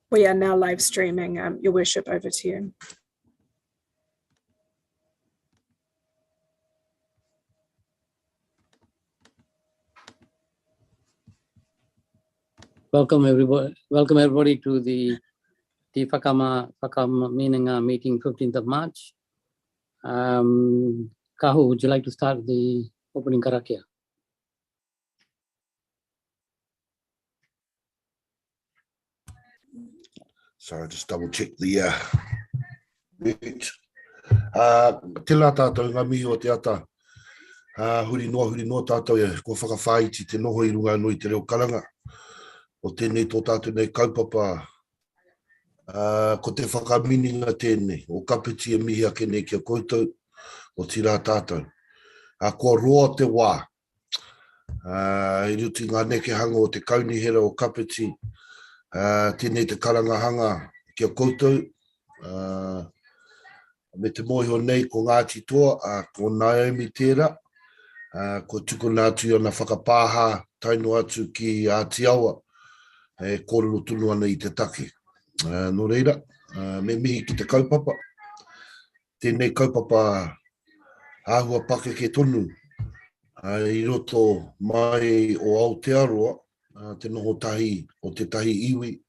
We are now live streaming, Your Worship, over to you. Welcome everybody to the Whakaminenga meeting, 15th of March. Kahu, would you like to start the opening karakia? So just double check the mute. Te la tātou ngā mihi o te ata. Huri noa tātou e ko whakawhaiti te noho I runga nui te reo karanga. O tēnei tō tātou nei kaupapa. Ko te whakaminenga tēnei. O Kāpiti e mihi ake nei kia koutou. O tira tātou. Ko roa te wā. I ruti ngā neke hanga o te kaunihera o Kāpiti. Tēnei te karanga hanga kia koutou. Me te mohi o nei ko Ngāti toa, ko Naomi tērā. Ko tuku nātu ana whakapāha taino atu ki Ātiawa. Kōrero tunu ana I te take. No reira, me mihi ki te kaupapa. Tēnei kaupapa āhua pake ke tonu. I roto mai o Aotearoa. Te noho tahi o te tahi iwi,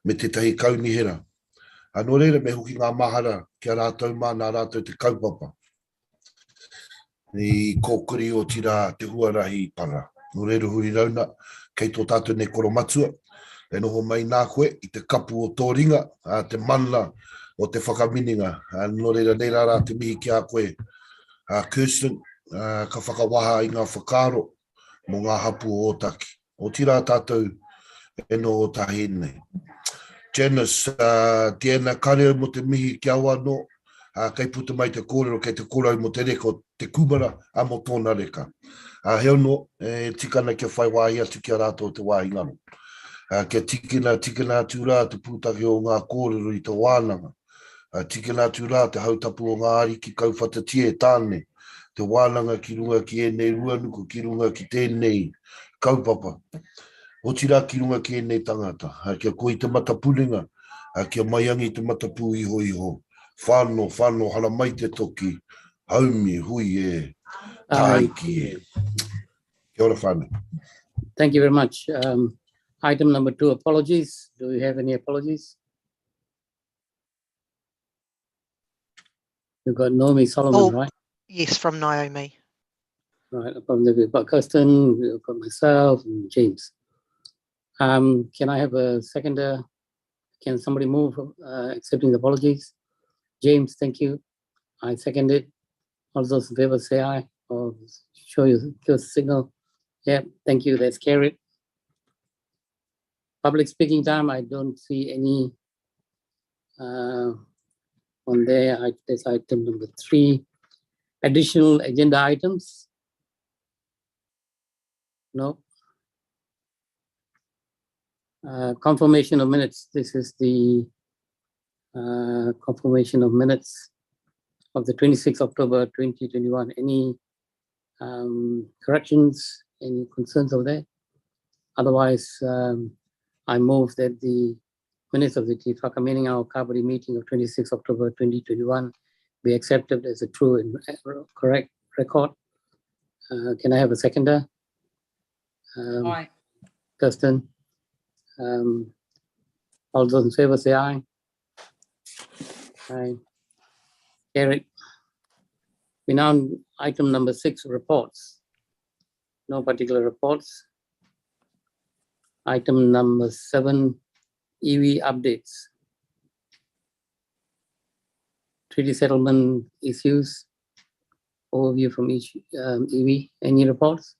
me te tahi kaunihera. No reira me hoki ngā mahara kia rātou mā nā rātou te kaupapa. I kōkuri o tira te huarahi para. No reira huri rauna, kei tō tātou ne koromatua. E noho mai nā koe I te kapu o tō ringa, te manla o te whakaminenga. No reira nei rā te mihi ki a koe. Kirsten, ka whakawaha I ngā whakaro. Mo ngā hapu o taki. O tira tātou e no o tahi nei. Janice, tēnā kare mo te mihi ki awa no, kei puta mai te kōrero, kei te kōrau mo te reka, te kumara, a mo tōna reka. Heo no, tikana kia whai wāhi atu kia rātou te wāhi ngaro. Kia tikina atu rā te pūtaki o ngā kōrero I te wānanga. Tikina atu rā te hautapu o ngā ariki kauwhatatia e tāne. Te wānanga ki runga ki enei ruanuku, ki runga ki tēnei kaupapa. O tira ki runga ki enei tangata. Kia koi te matapuringa, kia maiangi te matapu iho. Whāno, hana mai te toki. Haumi, hui e, taiki e. Kia ora whānau. Thank you very much. Item number 2, apologies. Do we have any apologies? We've got Naomi Solomon, right? Yes, from Naomi. Right, we've got Kirsten, we've got myself and James. Can I have a seconder? Can somebody move accepting the apologies? James, thank you. I second it. All those in favor say aye or show your signal. Yeah, thank you. That's carried. Public speaking time, I don't see any on there. That's item number 3. Additional agenda items? No. Confirmation of minutes. This is the confirmation of minutes of the 26th October 2021. Any corrections, any concerns over there? Otherwise, I move that the minutes of the Whakaminenga Kāpiti meeting of 26th October 2021 be accepted as a true and correct record. Can I have a seconder? Aye. Kirsten. All those in favor say aye. Aye. Carried. We now on item number 6, reports. No particular reports. Item number 7, Iwi updates. Treaty settlement issues. Overview from each Iwi. Any reports?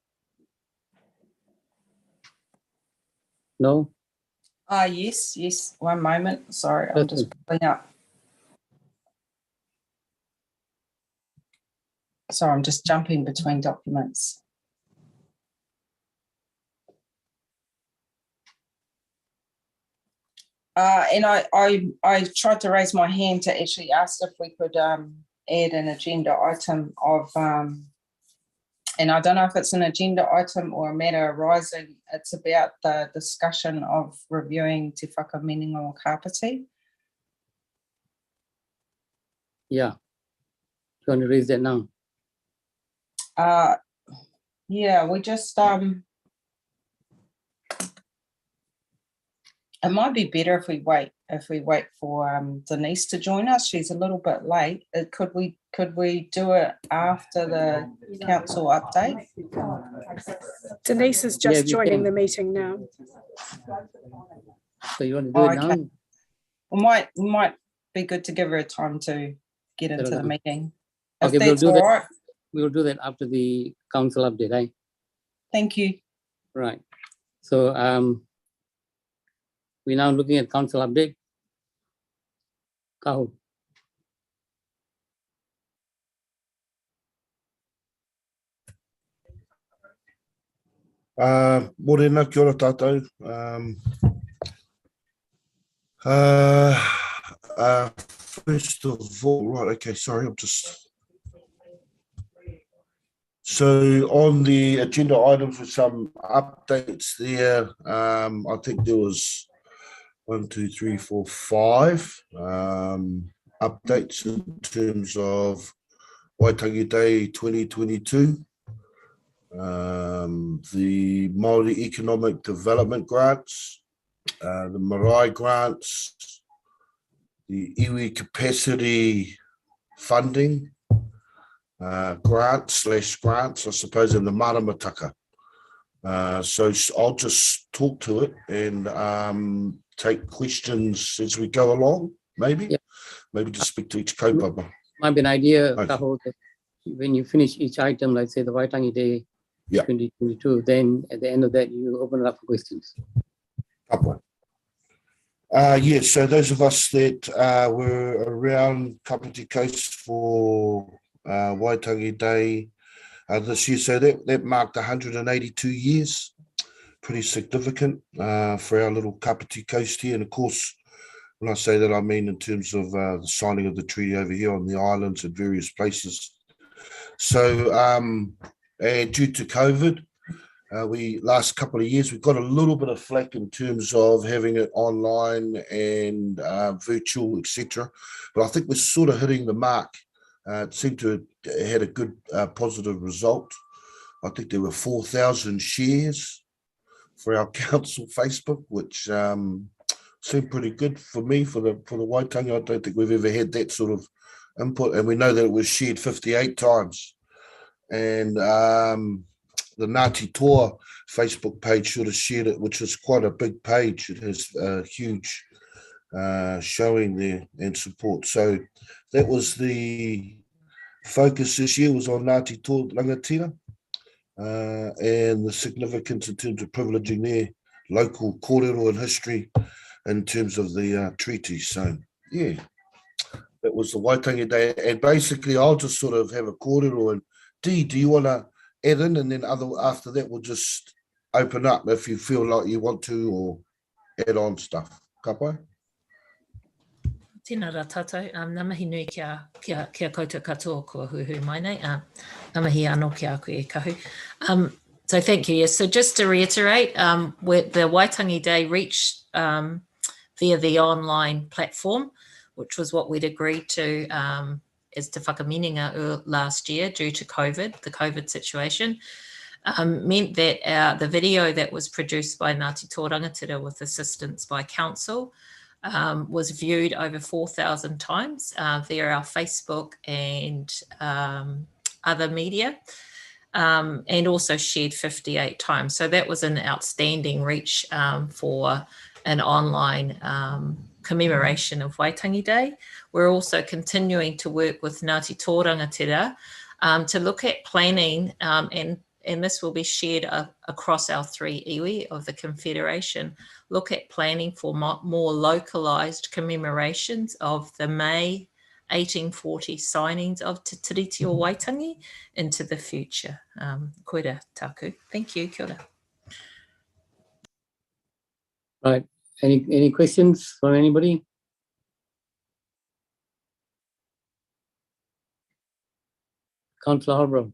No? Yes. One moment. Sorry, I'm just pulling up. Sorry, I'm just jumping between documents. And I tried to raise my hand to actually ask if we could add an agenda item of, and I don't know if it's an agenda item or a matter arising. It's about the discussion of reviewing Te Whakaminenga o Kāpiti. Yeah. You want to raise that now? Yeah, we just, it might be better if we wait for Denise to join us. She's a little bit late. Could we do it after the council update? Denise is Yeah, just we joining can. the meeting now. So you want to do it Okay. now? We might be good to give her time to get into the meeting. If Okay, we'll that's do all that. right. We'll do that after the council update, right? Thank you. Right. So we're now looking at council update. Kahu. Morena, kia ora tātou. First of all, right, okay, sorry, I'm just... So on the agenda item for some updates there, I think there was 1, 2, 3, 4, 5 updates in terms of Waitangi Day 2022. The Māori Economic Development Grants, the Marae Grants, the Iwi Capacity Funding, grants, I suppose, in the Maramataka. So I'll just talk to it and take questions as we go along, maybe. Yep. Maybe just speak to each kaupapa. Might be an idea, Okay. Kahu, that when you finish each item, like say the Waitangi Day 2022, then at the end of that, you open it up for questions. Kapua. Yes, so those of us that were around Kāpiti Coast for Waitangi Day this year, so that marked 182 years, pretty significant for our little Kāpiti Coast here. And of course, when I say that, I mean in terms of the signing of the treaty over here on the islands at various places. So, and due to COVID, last couple of years, we've got a little bit of flack in terms of having it online and virtual, etc. But I think we're sort of hitting the mark. It seemed to have had a good positive result. I think there were 4,000 shares for our council Facebook, which seemed pretty good for me for the Waitangi. I don't think we've ever had that sort of input, and we know that it was shared 58 times. And the Ngāti Toa Facebook page should have shared it, which is quite a big page. It has a huge showing there and support. So that was the focus this year, was on Ngāti Toa rangatira and the significance in terms of privileging their local kōrero and history in terms of the treaty. So yeah, that was the Waitangi Day. And basically I'll just sort of have a kōrero, and do you want to add in, and then after that we'll just open up if you feel like you want to, or add on stuff. Kapai? Tēnā rā tātou, nā mihi nui kia koutou katoa kua huhu mai nei, nā mihi anō kia aku e kahu. So thank you. Yes, so just to reiterate, the Waitangi Day reached via the online platform, which was what we'd agreed to as Te Whakaminenga last year due to COVID, the COVID situation, meant that the video that was produced by Ngāti Toa Rangatira with assistance by council was viewed over 4,000 times via our Facebook and other media, and also shared 58 times. So that was an outstanding reach for an online commemoration of Waitangi Day. We're also continuing to work with Ngāti Toa Rangatira to look at planning, and this will be shared across our 3 iwi of the Confederation, look at planning for more localised commemorations of the May 1840 signings of Te Tiriti o Waitangi into the future. Koira tāku. Thank you. Kia ora. Right. Any questions from anybody? Councillor Harborough.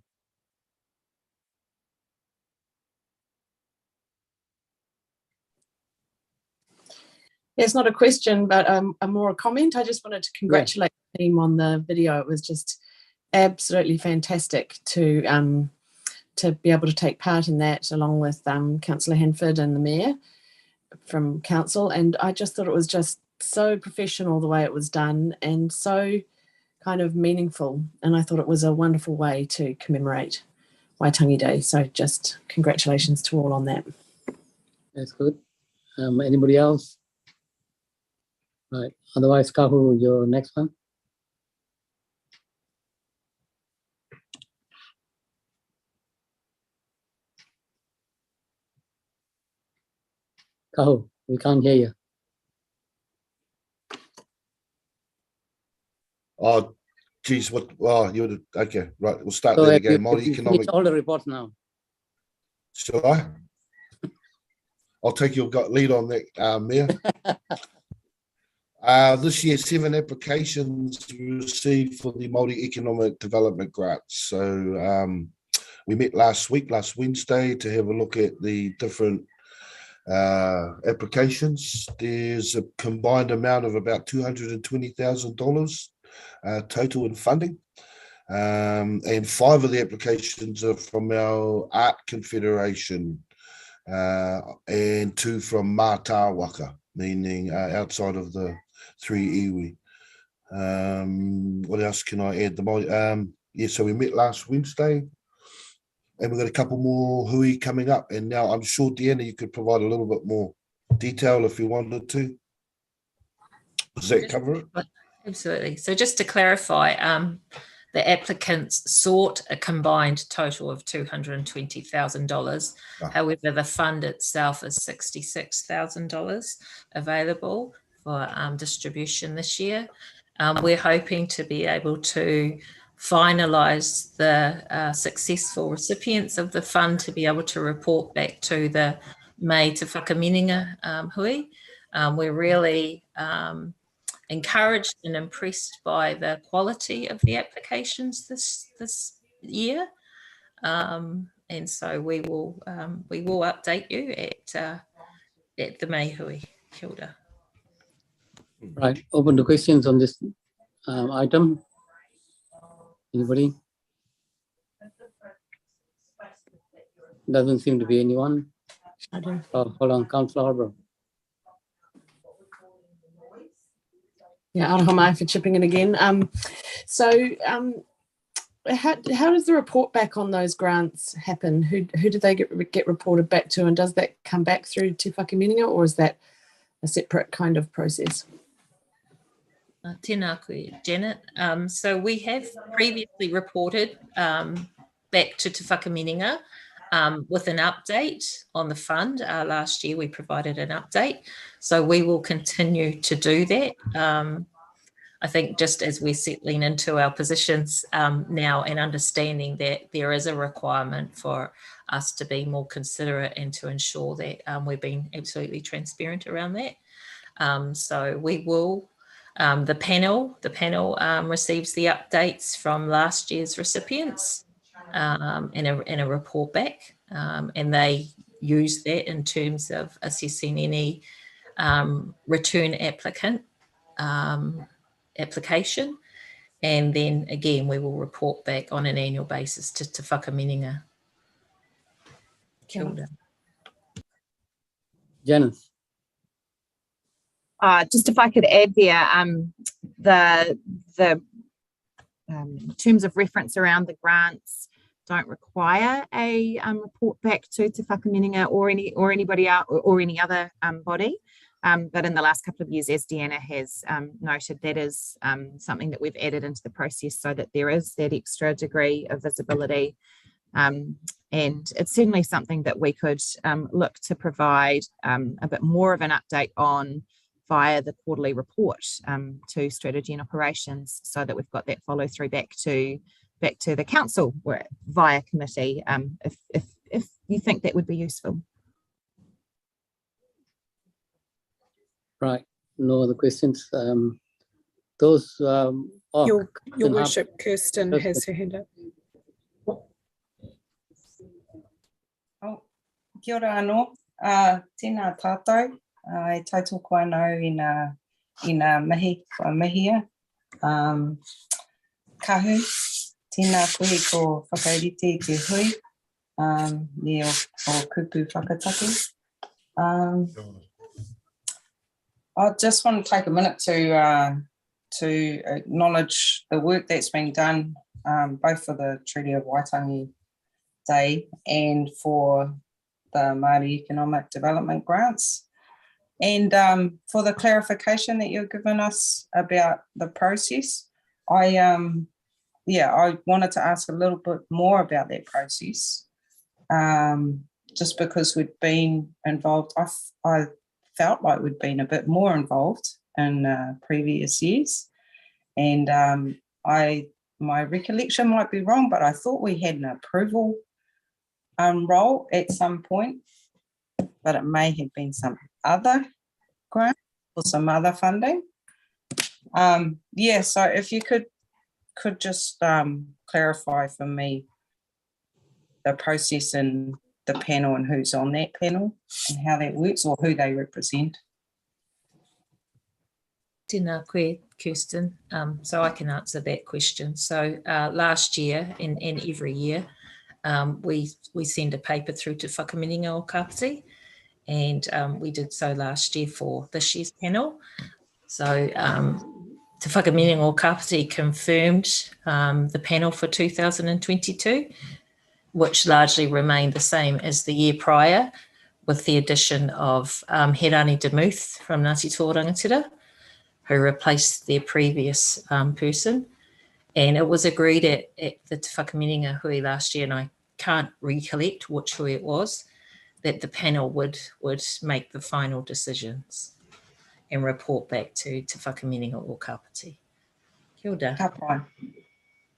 Yeah, it's not a question, but a more a comment. I just wanted to congratulate the team on the video. It was just absolutely fantastic to be able to take part in that, along with Councillor Hanford and the Mayor from Council. And I just thought it was just so professional the way it was done and so kind of meaningful. And I thought it was a wonderful way to commemorate Waitangi Day. So just congratulations to all on that. That's good. Anybody else? Right. Otherwise, Kahu, your next one. Kahu, we can't hear you. Oh, geez, what? Oh, you're okay. Right, we'll start So there have you, again. Māori economic. all the reports now. Shall I? I'll take your lead on that, Mayor. This year, 7 applications received for the Māori Economic Development Grants. So we met last Wednesday, to have a look at the different applications. There's a combined amount of about $220,000 total in funding. And 5 of the applications are from our Art Confederation and 2 from Mātāwaka, meaning outside of the 3 iwi. What else can I add? Yeah, so we met last Wednesday, and we've got a couple more hui coming up. And now I'm sure, Deanna, you could provide a little bit more detail if you wanted to. Does that cover it? Absolutely. So just to clarify, the applicants sought a combined total of $220,000. However, the fund itself is $66,000 available for distribution this year. We're hoping to be able to finalise the successful recipients of the fund to be able to report back to the May Te Whakaminenga hui. We're really encouraged and impressed by the quality of the applications this year, and so we will update you at the May hui. Kia ora. Right, open to questions on this item. Anybody? Doesn't seem to be anyone. Oh, hold on, Councillor Harborough. Yeah, aroha mai for chipping in again. How does the report back on those grants happen? Who do they get reported back to, and does that come back through Te Whakaminenga, or is that a separate kind of process? Tēnā koe, Janet. So we have previously reported back to Te Whakaminenga with an update on the fund. Last year we provided an update, so we will continue to do that. I think just as we're settling into our positions now and understanding that there is a requirement for us to be more considerate and to ensure that we're being absolutely transparent around that. So we will, the panel receives the updates from last year's recipients in a report back, and they use that in terms of assessing any return applicant application, and then again we will report back on an annual basis to Te Whakaminenga. Kia ora. Janice. Just if I could add there, the terms of reference around the grants don't require a report back to Te Whakaminenga or anybody else or any other body. But in the last couple of years, as Deanna has noted, that is something that we've added into the process so that there is that extra degree of visibility. And it's certainly something that we could look to provide a bit more of an update on via the quarterly report to strategy and operations, so that we've got that follow through back to the council via committee, if you think that would be useful. Right, no other questions. Those Your Worship, Kirsten has her hand up. Kia ora anō. Tēnā tātou. E tautoko anō i ngā mihi whamihia. Kahu, tēnā koe ko whakairite te hui. Me o kupu whakataki. I just want to take a minute to acknowledge the work that's been done, both for the Treaty of Waitangi Day and for the Māori Economic Development Grants, and for the clarification that you've given us about the process. I wanted to ask a little bit more about that process, just because we'd been involved. I felt like we'd been a bit more involved in previous years, and my recollection might be wrong, but I thought we had an approval role at some point, but it may have been some other grant or some other funding. So if you could just clarify for me the process and the panel and who's on that panel and how that works or who they represent. Tēnā koe, Kirsten. So I can answer that question. So last year and every year, we send a paper through to Whakaminenga o Kāpiti, and we did so last year for this year's panel. So Te Whakaminenga o Kāpiti confirmed the panel for 2022, which largely remained the same as the year prior, with the addition of Herani Demuth from Ngāti Tō Rangatira, who replaced their previous person. And it was agreed at the Te Whakaminenga hui last year, and I can't recollect which hui it was, that the panel would make the final decisions and report back to Te Whakaminenga o Kāpiti. Kia ora. Ka pai.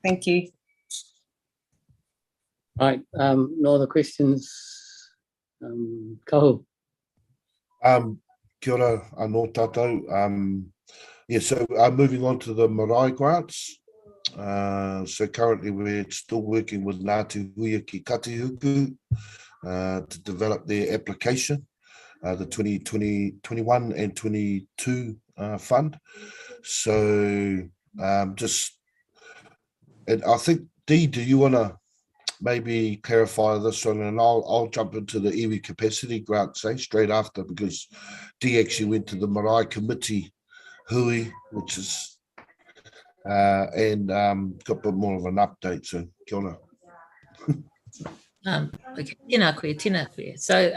Thank you. Right, no other questions. Kahu. Kia ora anō tātou. So moving on to the Marae Grants. So currently we're still working with Ngāti Huia ki Katihuku to develop their application, the 2021 and 22 fund. So and I think, Dee, do you want to maybe clarify this one, and I'll jump into the Iwi Capacity Grants straight after, because Dee actually went to the Marae Committee hui, which is and got a bit more of an update. So kia ora. Okay. Tēnā koe. So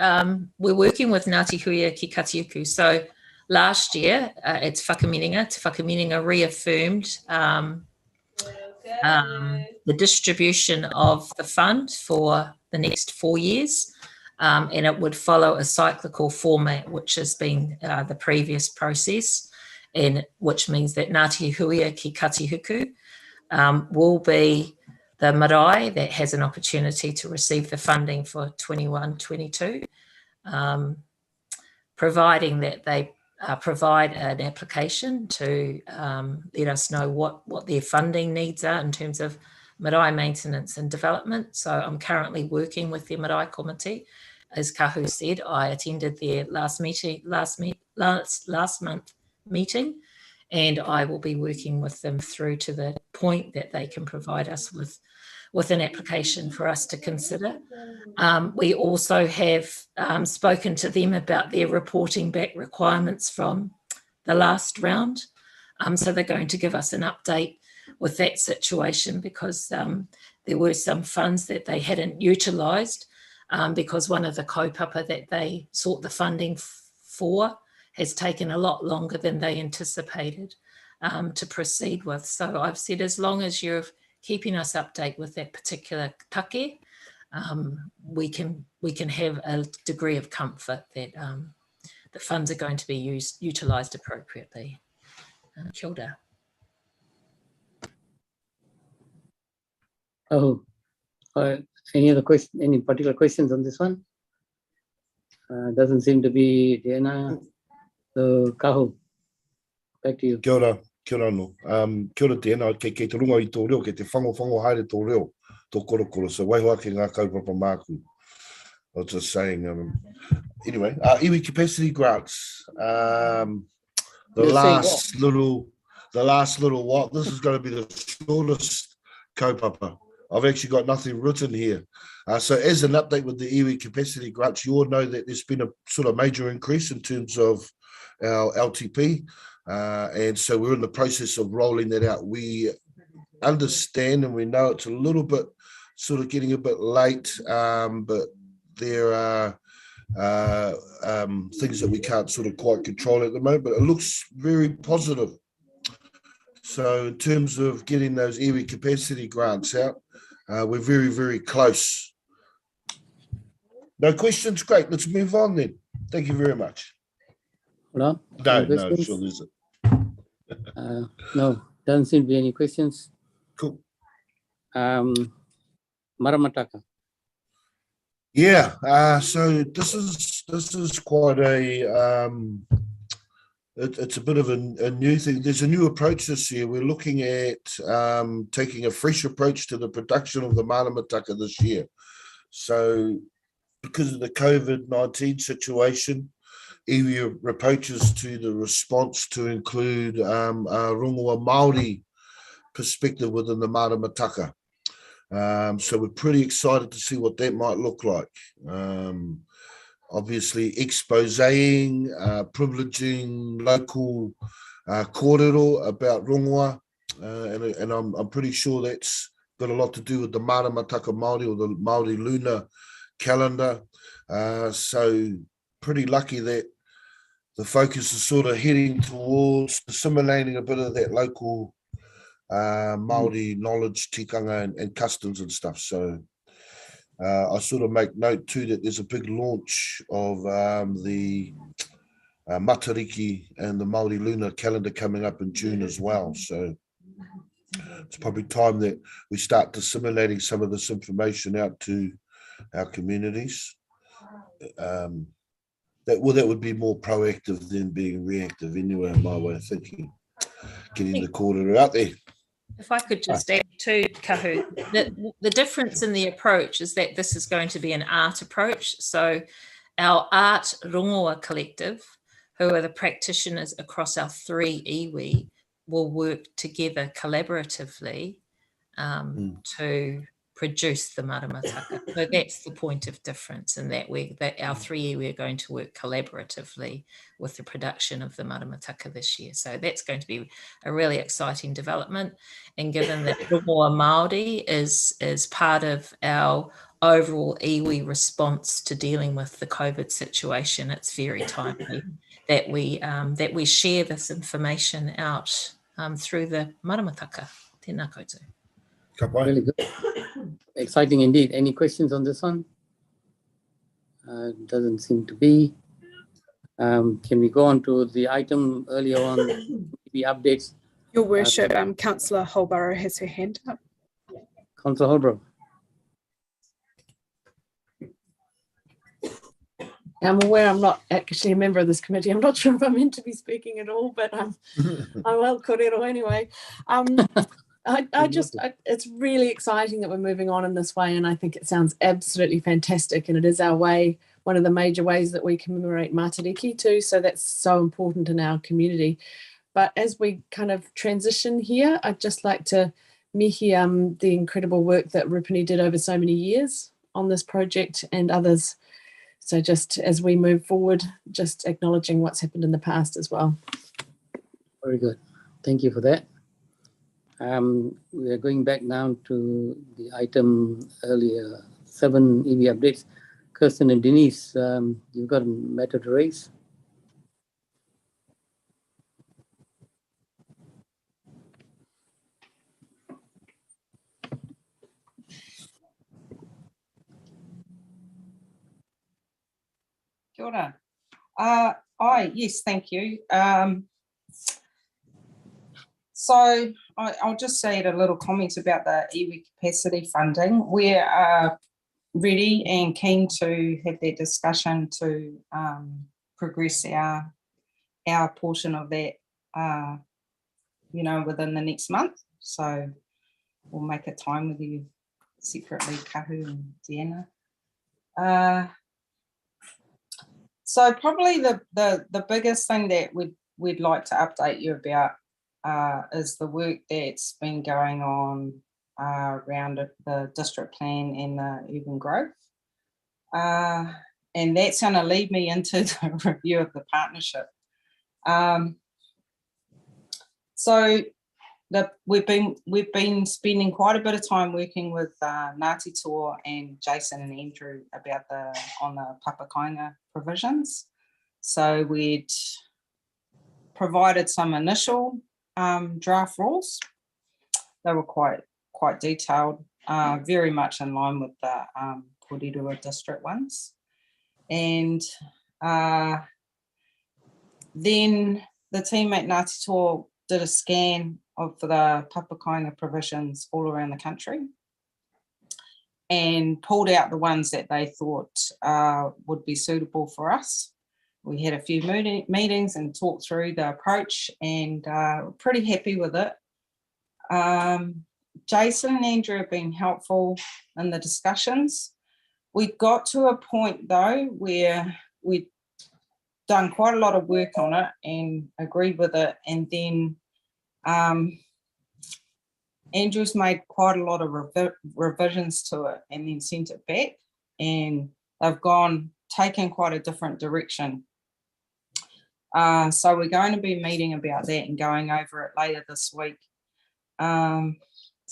we're working with Ngāti Huia ki Katiuku. So last year at Te Whakaminenga reaffirmed the distribution of the fund for the next 4 years, and it would follow a cyclical format, which has been the previous process, and which means that Ngāti Huia ki Katihuku will be the marae that has an opportunity to receive the funding for 21-22, providing that they provide an application to let us know what their funding needs are in terms of marae maintenance and development. So I'm currently working with the Marae Committee. As Kahu said, I attended their last month meeting, and I will be working with them through to the point that they can provide us with an application for us to consider. We also have spoken to them about their reporting back requirements from the last round. So they're going to give us an update with that situation, because there were some funds that they hadn't utilised because one of the kaupapa that they sought the funding for has taken a lot longer than they anticipated to proceed with. So I've said, as long as you're keeping us updated with that particular take, we can have a degree of comfort that the funds are going to be utilised appropriately. Kia ora. Oh, any other question? Any particular questions on this one? Doesn't seem to be, Diana. So Kahu, back to you. Kia ora anō. Kia ora tēnā, kei te runga I tō reo, kei te whango haere tō reo, tō korokoro. So waihoa ki ngā kaupapa māku. I was just saying, anyway, Iwi Capacity Grants. The last little while, this is going to be the shortest kaupapa. I've actually got nothing written here. So as an update with the Iwi Capacity Grants, you all know that there's been a sort of major increase in terms of our LTP. And so we're in the process of rolling that out. We understand and we know it's a little bit sort of getting a bit late, but there are things that we can't sort of quite control at the moment, but it looks very positive. So in terms of getting those Iwi Capacity Grants out, we're very, very close. No questions? Great. Let's move on then. Thank you very much. No, No, sure there's it. No, doesn't seem to be any questions. Cool. Maramataka. Yeah, so this is quite a it's a bit of a new thing. There's a new approach this year. We're looking at taking a fresh approach to the production of the Maramataka this year. So because of the COVID-19 situation, Iwi approaches to the response to include a rongoa Māori perspective within the Maramataka. So we're pretty excited to see what that might look like. Obviously exposing, privileging local kōrero about rongoa, and I'm pretty sure that's got a lot to do with the Maramataka Māori or the Māori lunar calendar. So pretty lucky that the focus is sort of heading towards assimilating a bit of that local Māori knowledge, tikanga and customs and stuff. So I sort of make note too that there's a big launch of the Matariki and the Māori lunar calendar coming up in June as well. So it's probably time that we start disseminating some of this information out to our communities. That would be more proactive than being reactive anyway, in my way of thinking. Getting the kōrero out there. If I could just add to Kahu, the difference in the approach is that this is going to be an art approach. So our art rongoa collective, who are the practitioners across our 3 iwi, will work together collaboratively to produce the Maramataka. So that's the point of difference in that our 3 iwi are going to work collaboratively with the production of the Maramataka this year. So that's going to be a really exciting development. And given that rongoa Māori is part of our overall iwi response to dealing with the COVID situation, it's very timely that we share this information out through the Maramataka. Tēnā koutou. Really good. Exciting indeed. Any questions on this one? Doesn't seem to be. Can we go on to the item earlier on, the updates? Your Worship, Councillor Holborough has her hand up. Councillor Holborough. I'm aware I'm not actually a member of this committee. I'm not sure if I'm meant to be speaking at all, but I'm well kōrero anyway. It's really exciting that we're moving on in this way, and I think it sounds absolutely fantastic, and it is our way, one of the major ways that we commemorate Matariki too, so that's so important in our community. But as we kind of transition here, I'd just like to mihi the incredible work that Rupani did over so many years on this project and others. So just as we move forward, just acknowledging what's happened in the past as well. Very good. Thank you for that. We are going back now to the item earlier, 7 EV updates. Kirsten and Denise, you've got a matter to raise. Kia ora. Yes, thank you. So I'll just say a little comment about the iwi capacity funding. We are ready and keen to have that discussion to progress our portion of that, within the next month. So we'll make a time with you separately, Kahu and Deanna. So probably the biggest thing that we'd like to update you about is the work that's been going on around the district plan and the urban growth. And that's going to lead me into the review of the partnership. So we've been spending quite a bit of time working with Ngāti Toa and Jason and Andrew about on the Papakainga provisions. So we'd provided some initial draft rules. They were quite detailed, very much in line with the Porirua district ones. And then the team at Ngāti Toa did a scan of the Papakainga provisions all around the country and pulled out the ones that they thought would be suitable for us. We had a few meetings and talked through the approach, and we're pretty happy with it. Jason and Andrew have been helpful in the discussions. We got to a point though where we'd done quite a lot of work on it and agreed with it, and then Andrew's made quite a lot of revisions to it and then sent it back, and they've taken quite a different direction. So we're going to be meeting about that and going over it later this week. So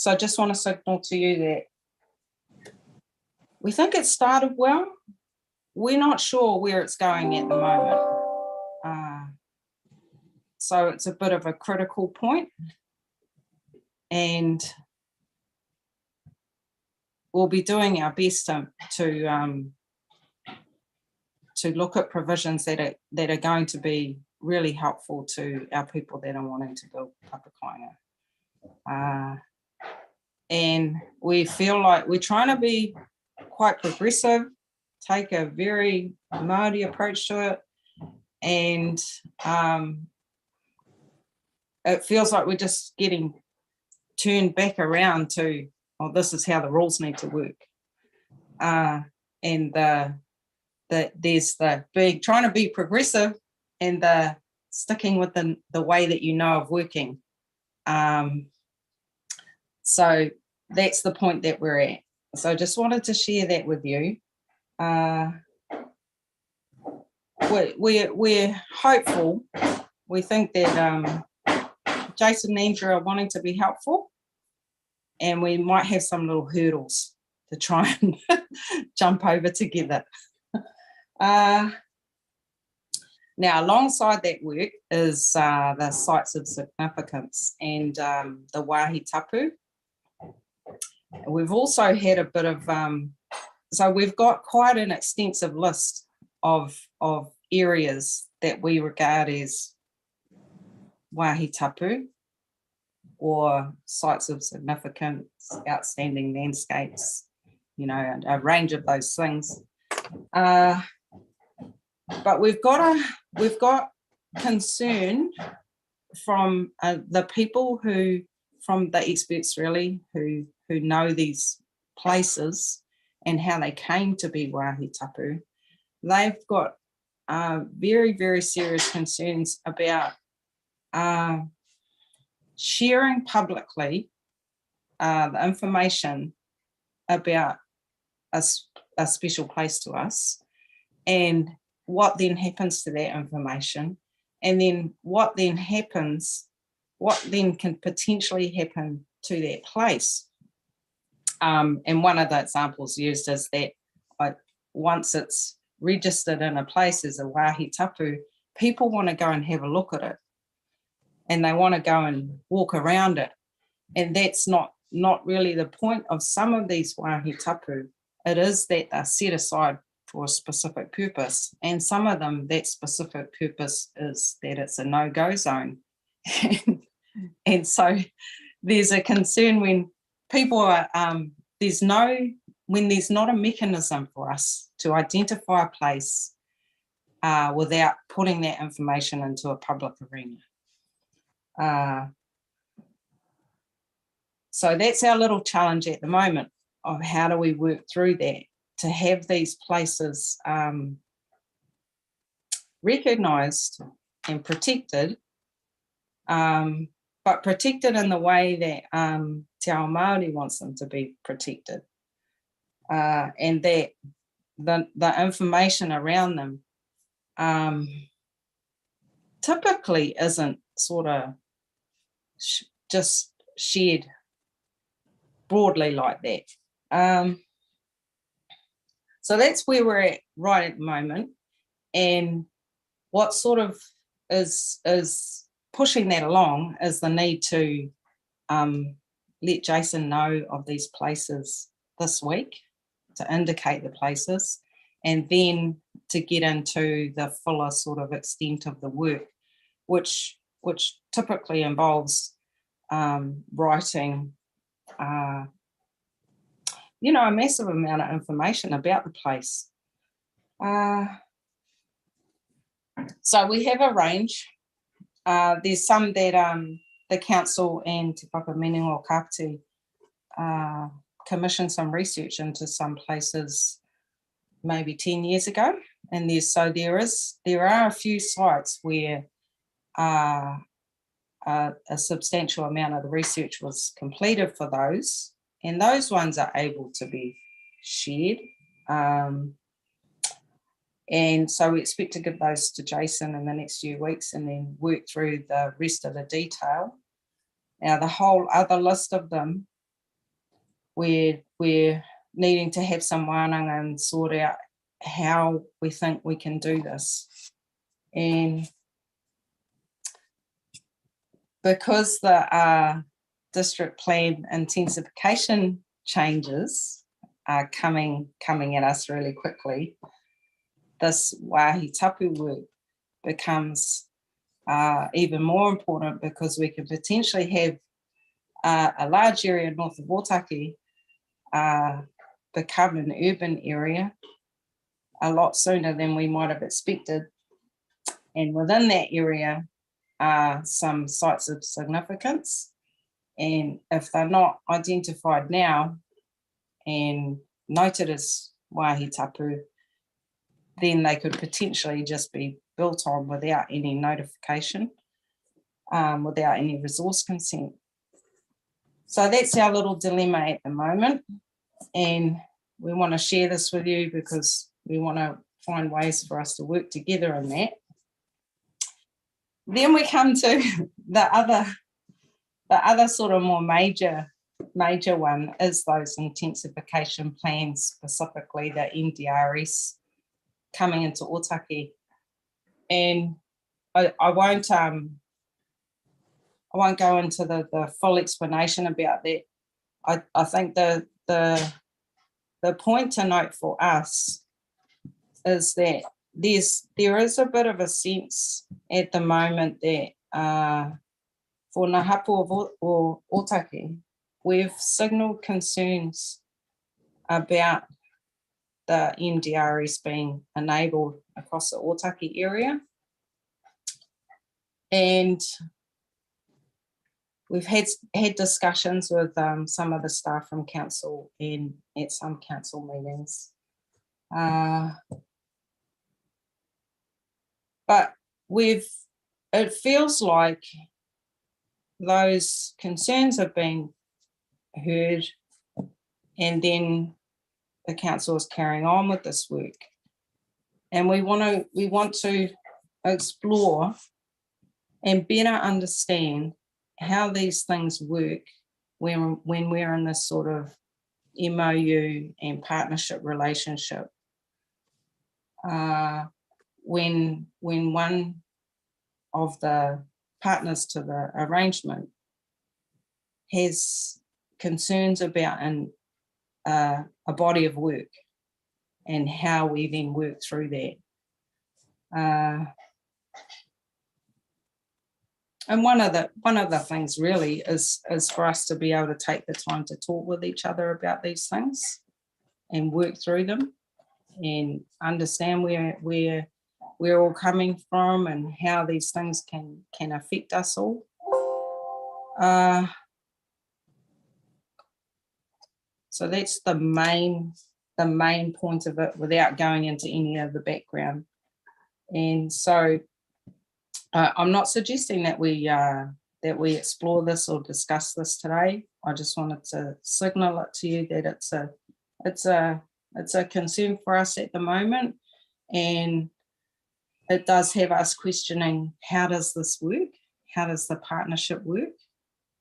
I just want to signal to you that we think it started well. We're not sure where it's going at the moment. So it's a bit of a critical point, and we'll be doing our best to look at provisions that are going to be really helpful to our people that are wanting to build Papakainga. And we feel like we're trying to be quite progressive, take a very Māori approach to it, and it feels like we're just getting turned back around to, oh, this is how the rules need to work. And there's the big trying to be progressive and the sticking with the way that you know of working. So that's the point that we're at. So I just wanted to share that with you. We're hopeful. We think that Jason and Andrew are wanting to be helpful, and we might have some little hurdles to try and jump over together. Now, alongside that work is the sites of significance and the wāhi tapu. We've also had a bit of, so we've got quite an extensive list of areas that we regard as wāhi tapu, or sites of significance, outstanding landscapes, a range of those things. But we've got concern from the people from the experts really, who know these places and how they came to be wāhi tapu. They've got very, very serious concerns about sharing publicly the information about a special place to us, and what then happens to that information, and then what then can potentially happen to that place. And one of the examples used is that once it's registered in a place as a wāhi tapu, people want to go and have a look at it, and they want to go and walk around it. And that's not really the point of some of these wāhi tapu. It is that they're set aside for a specific purpose, and some of them, that specific purpose is that it's a no-go zone. And so there's a concern when people are, when there's not a mechanism for us to identify a place without putting that information into a public arena. So that's our little challenge at the moment, of how do we work through that to have these places recognised and protected, but protected in the way that Te Ao Māori wants them to be protected, and that the information around them typically isn't sort of just shared broadly like that. So that's where we're at right at the moment. And what sort of is pushing that along is the need to let Jason know of these places this week, to indicate the places, and then to get into the fuller sort of extent of the work, which typically involves writing a massive amount of information about the place. So we have a range. There's some that the council and Te Whakaminenga o Kāpiti commissioned some research into some places maybe 10 years ago. And there are a few sites where a substantial amount of the research was completed for those, and those ones are able to be shared. And so we expect to give those to Jason in the next few weeks and then work through the rest of the detail. Now, the whole other list of them, we're needing to have some wānanga and sort out how we think we can do this. And because the district plan intensification changes are coming at us really quickly, this wāhi tapu work becomes even more important, because we could potentially have a large area north of Waitangi become an urban area a lot sooner than we might have expected. And within that area are some sites of significance. And if they're not identified now and noted as wāhi tapu, then they could potentially just be built on without any notification, without any resource consent. So that's our little dilemma at the moment. And we want to share this with you because we want to find ways for us to work together in that. Then we come to the other sort of more major one is those intensification plans, specifically the NDRS coming into Otaki. And I won't go into the full explanation about that. I think the point to note for us is that there is a bit of a sense at the moment that for Ngā Hapu o Otaki, we've signalled concerns about the NDRS being enabled across the Otaki area. And we've had discussions with some of the staff from council and at some council meetings. But it feels like those concerns have been heard, and then the council is carrying on with this work. And we want to explore and better understand how these things work when we're in this sort of MOU and partnership relationship. When one of the partners to the arrangement has concerns about a body of work and how we then work through that. And one of the things really is for us to be able to take the time to talk with each other about these things and work through them and understand where we're all coming from and how these things can affect us all. So that's the main point of it, without going into any of the background. And so I'm not suggesting that we explore this or discuss this today. I just wanted to signal it to you that it's a concern for us at the moment, and it does have us questioning, how does this work? How does the partnership work?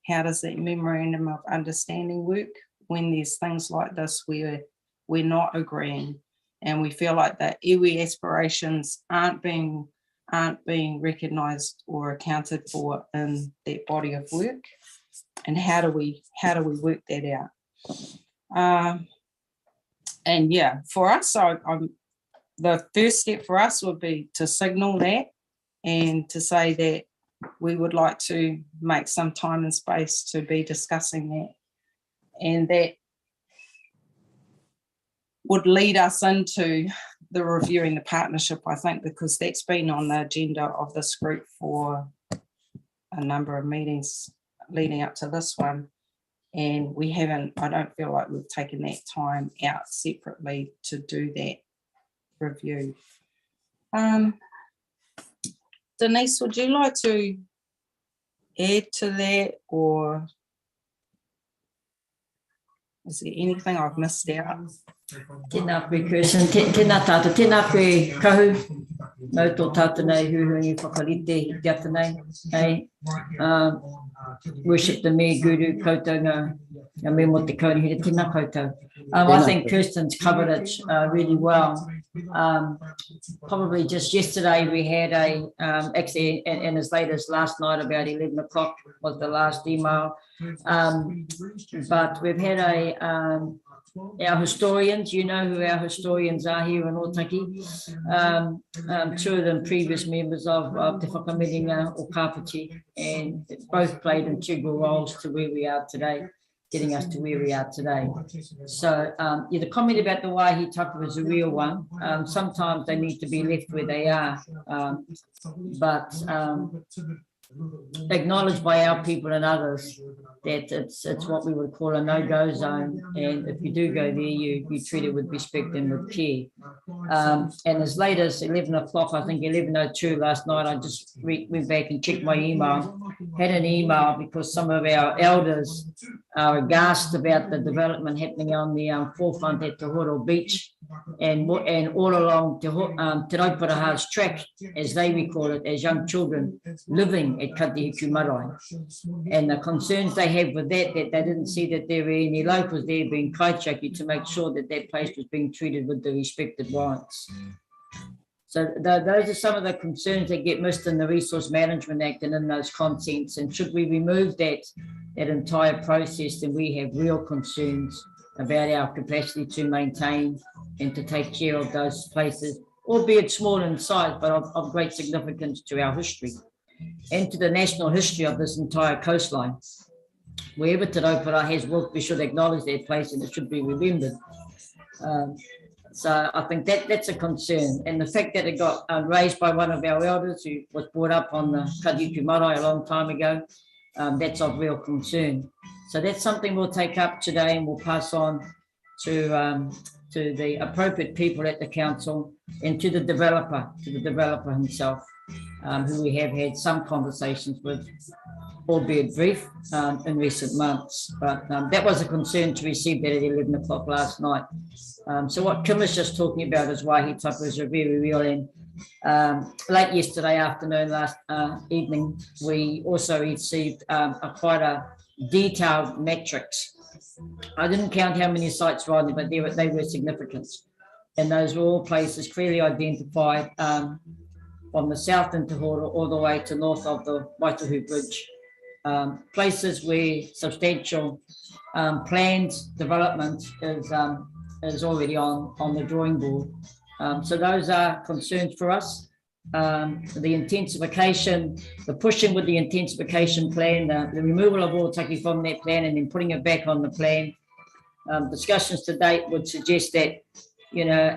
How does that memorandum of understanding work when there's things like this where we're not agreeing and we feel like the iwi aspirations aren't being recognised or accounted for in that body of work? And how do we work that out? And yeah, for us, the first step for us would be to signal that and to say that we would like to make some time and space to be discussing that. And that would lead us into the reviewing the partnership, I think, because that's been on the agenda of this group for a number of meetings leading up to this one. And we haven't, I don't feel like we've taken that time out separately to do that review. Denise, would you like to add to that, or is there anything I've missed out? Tēnā koe Kirsten, tēnā tātou, tēnā koe kahu, nau tō tātou nei huhungi whakarite i te ata nei, hey. Worship the me guru koutou ngā me mo te kaurihira, tēnā koutou. I think Kirsten's covered it really well. Probably just yesterday we had actually, and as late as last night, about 11 o'clock was the last email. But we've had our historians, you know who our historians are here in Otaki. Two of them previous members of Te Whakaminenga or Kāpiti, and both played integral roles to where we are today, getting us to where we are today. So yeah, the comment about the waihi taka is a real one. Sometimes they need to be left where they are, but acknowledged by our people and others that it's what we would call a no-go zone, and if you do go there, you treat it with respect and with care. And as late as 11 o'clock, I think 11:02 last night, I just went back and checked my email, had an email because some of our elders are aghast about the development happening on the forefront at Te Horo Beach and all along Te Rauparaha's track, as they recall it, as young children living at Kāpiti Marae. And the concerns they have with that they didn't see that there were any locals there being kaitiaki to make sure that that place was being treated with the respected rights. So those are some of the concerns that get missed in the Resource Management Act and in those consents. And should we remove that entire process, then we have real concerns about our capacity to maintain and to take care of those places, albeit small in size, but of great significance to our history and to the national history of this entire coastline. Wherever Te Raupara has worked, we should acknowledge that place and it should be remembered. So I think that's a concern. And the fact that it got raised by one of our elders who was brought up on the Kāpiti Marae a long time ago, that's of real concern. So that's something we'll take up today and we'll pass on to the appropriate people at the council and to the developer himself, who we have had some conversations with, albeit brief, in recent months. But that was a concern to receive that at 11 o'clock last night. So what Kim was just talking about is waihi taka is very real. And late yesterday afternoon, last evening, we also received quite a detailed metrics. I didn't count how many sites were on there, but they were significant. And those were all places clearly identified from the south into Horo all the way to north of the Waitahu Bridge. Places where substantial planned development is already on the drawing board. So those are concerns for us. The intensification, the pushing with the intensification plan, the removal of Otaki from that plan and then putting it back on the plan. Discussions to date would suggest that, you know,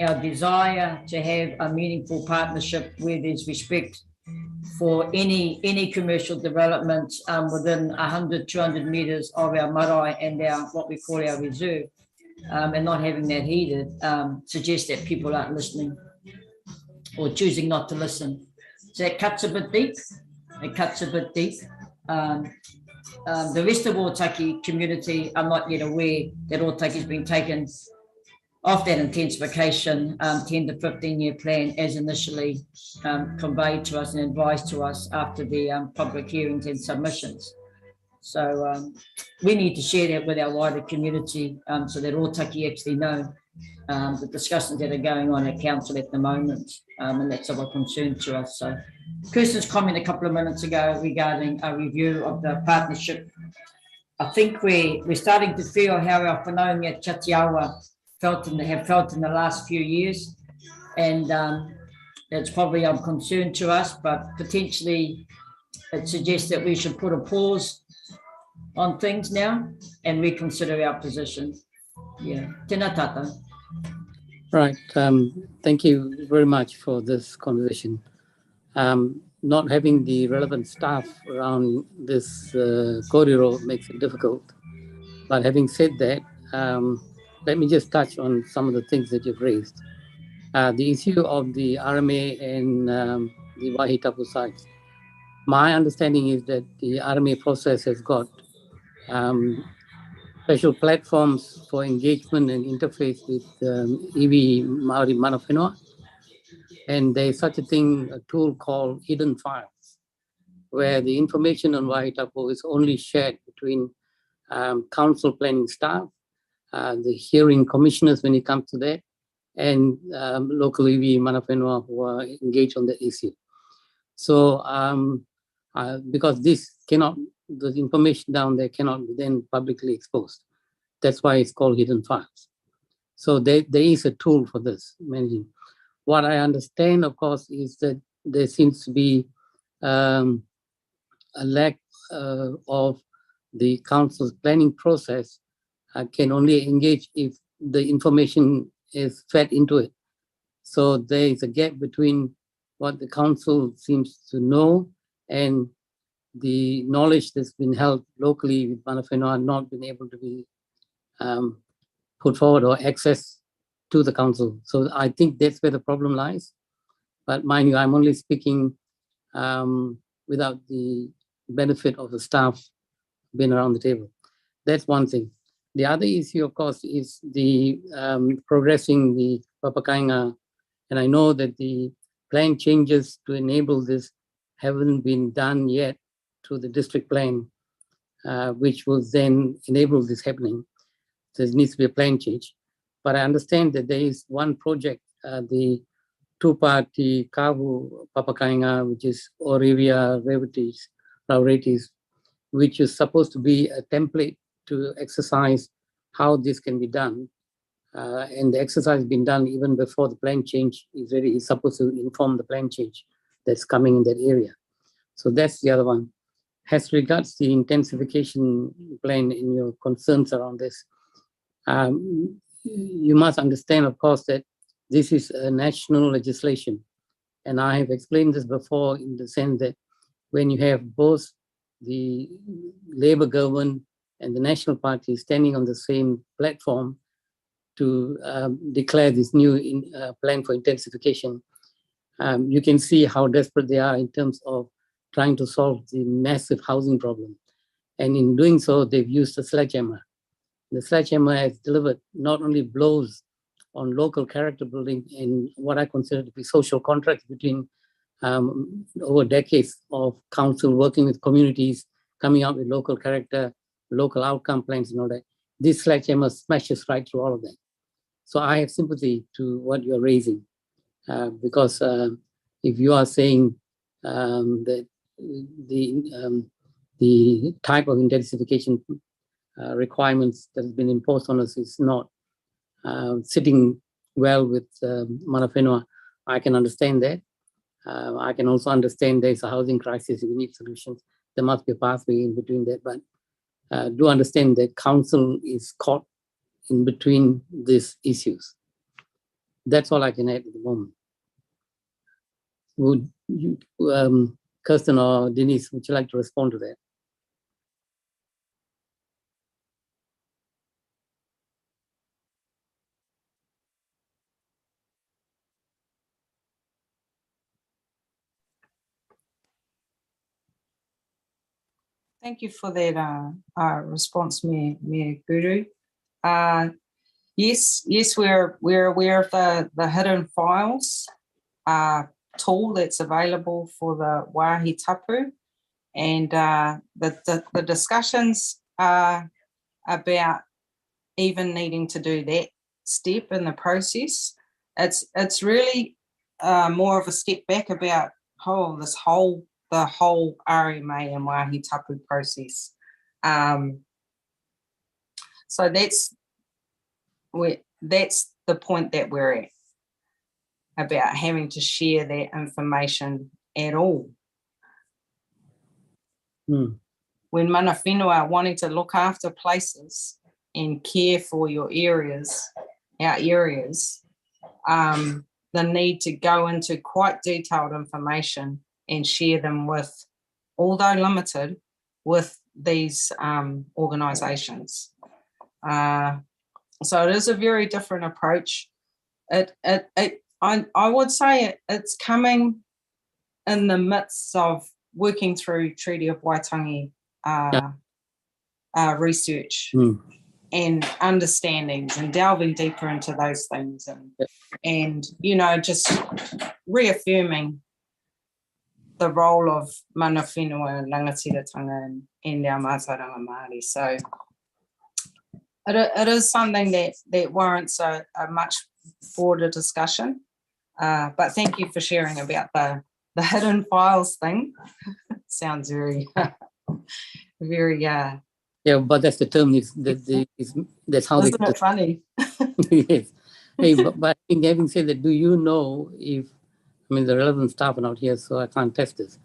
our desire to have a meaningful partnership where there's respect for any commercial development within 100, 200 meters of our marae and our what we call our reserve, and not having that heeded suggests that people aren't listening. or choosing not to listen. So it cuts a bit deep. It cuts a bit deep. The rest of Ōtaki community are not yet aware that Ōtaki has been taken off that intensification 10 to 15-year plan as initially conveyed to us and advised to us after the public hearings and submissions. So we need to share that with our wider community so that Ōtaki actually know the discussions that are going on at council at the moment, and that's of a concern to us. So Kirsten's comment a couple of minutes ago regarding a review of the partnership, I think we're starting to feel how our whanaunga Chatiawa have felt in the last few years, and it's probably of concern to us, but potentially it suggests that we should put a pause on things now and reconsider our position. Yeah, tēnā tātou. Right. Thank you very much for this conversation. Not having the relevant staff around this corridor makes it difficult. But having said that, let me just touch on some of the things that you've raised. The issue of the RMA and the Wahitapu sites. My understanding is that the RMA process has got special platforms for engagement and interface with Iwi Māori mana whenua. And there's such a thing, a tool called hidden files, where the information on Wahitapu is only shared between council planning staff, the hearing commissioners when it comes to that, and local Iwi mana whenua who are engaged on the issue. So because this cannot, the information down there cannot be then publicly exposed. That's why it's called hidden files. So there is a tool for this managing. What I understand, of course, is that there seems to be a lack of the council's planning process can only engage if the information is fed into it. So there is a gap between what the council seems to know and the knowledge that's been held locally with mana whenua not been able to be put forward or access to the council. So I think that's where the problem lies. But mind you, I'm only speaking without the benefit of the staff being around the table. That's one thing. The other issue, of course, is the progressing the Papakainga. And I know that the plan changes to enable this haven't been done yet through the district plan, which will then enable this happening. So there needs to be a plan change. But I understand that there is one project, the two-party Kahu Papakainga, which is Orivia Rauretis, which is supposed to be a template to exercise how this can be done. And the exercise has been done even before the plan change is supposed to inform the plan change that's coming in that area. So that's the other one. As regards the intensification plan and your concerns around this, you must understand, of course, that this is a national legislation. And I have explained this before in the sense that when you have both the Labour government and the National Party standing on the same platform to declare this new plan for intensification, you can see how desperate they are in terms of trying to solve the massive housing problem. And in doing so, they've used a sledgehammer. The sledgehammer has delivered not only blows on local character building and what I consider to be social contracts between over decades of council working with communities, coming up with local character, local outcome plans and all that. This sledgehammer smashes right through all of that. So I have sympathy to what you're raising because if you are saying that the type of intensification requirements that has been imposed on us is not sitting well with mana whenua, I can understand that. I can also understand there's a housing crisis, we need solutions. There must be a pathway in between that, but do understand that council is caught in between these issues. That's all I can add at the moment. Would you, Kirsten or Denise, would you like to respond to that? Thank you for that response, Mayor Guru. Yes, we're aware of the hidden files tool that's available for the wāhi tapu, and the discussions are about even needing to do that step in the process. It's really more of a step back about the whole RMA and wāhi tapu process. So that's the point that we're at, about having to share that information at all. When mana whenua are wanting to look after places and care for your areas, our areas, the need to go into quite detailed information and share them with, although limited, with these organisations. So it is a very different approach. I would say it's coming in the midst of working through Treaty of Waitangi research and understandings and delving deeper into those things, and you know, just reaffirming the role of mana whenua and rangatiratanga and our mātauranga Māori. So it is something that warrants a much broader discussion. But thank you for sharing about the hidden files thing. Sounds very, very. Yeah, but that's the term. That's how. Isn't it funny? Yes. Hey, but I think, having said that, do you know if, I mean, the relevant staff are not here, so I can't test this,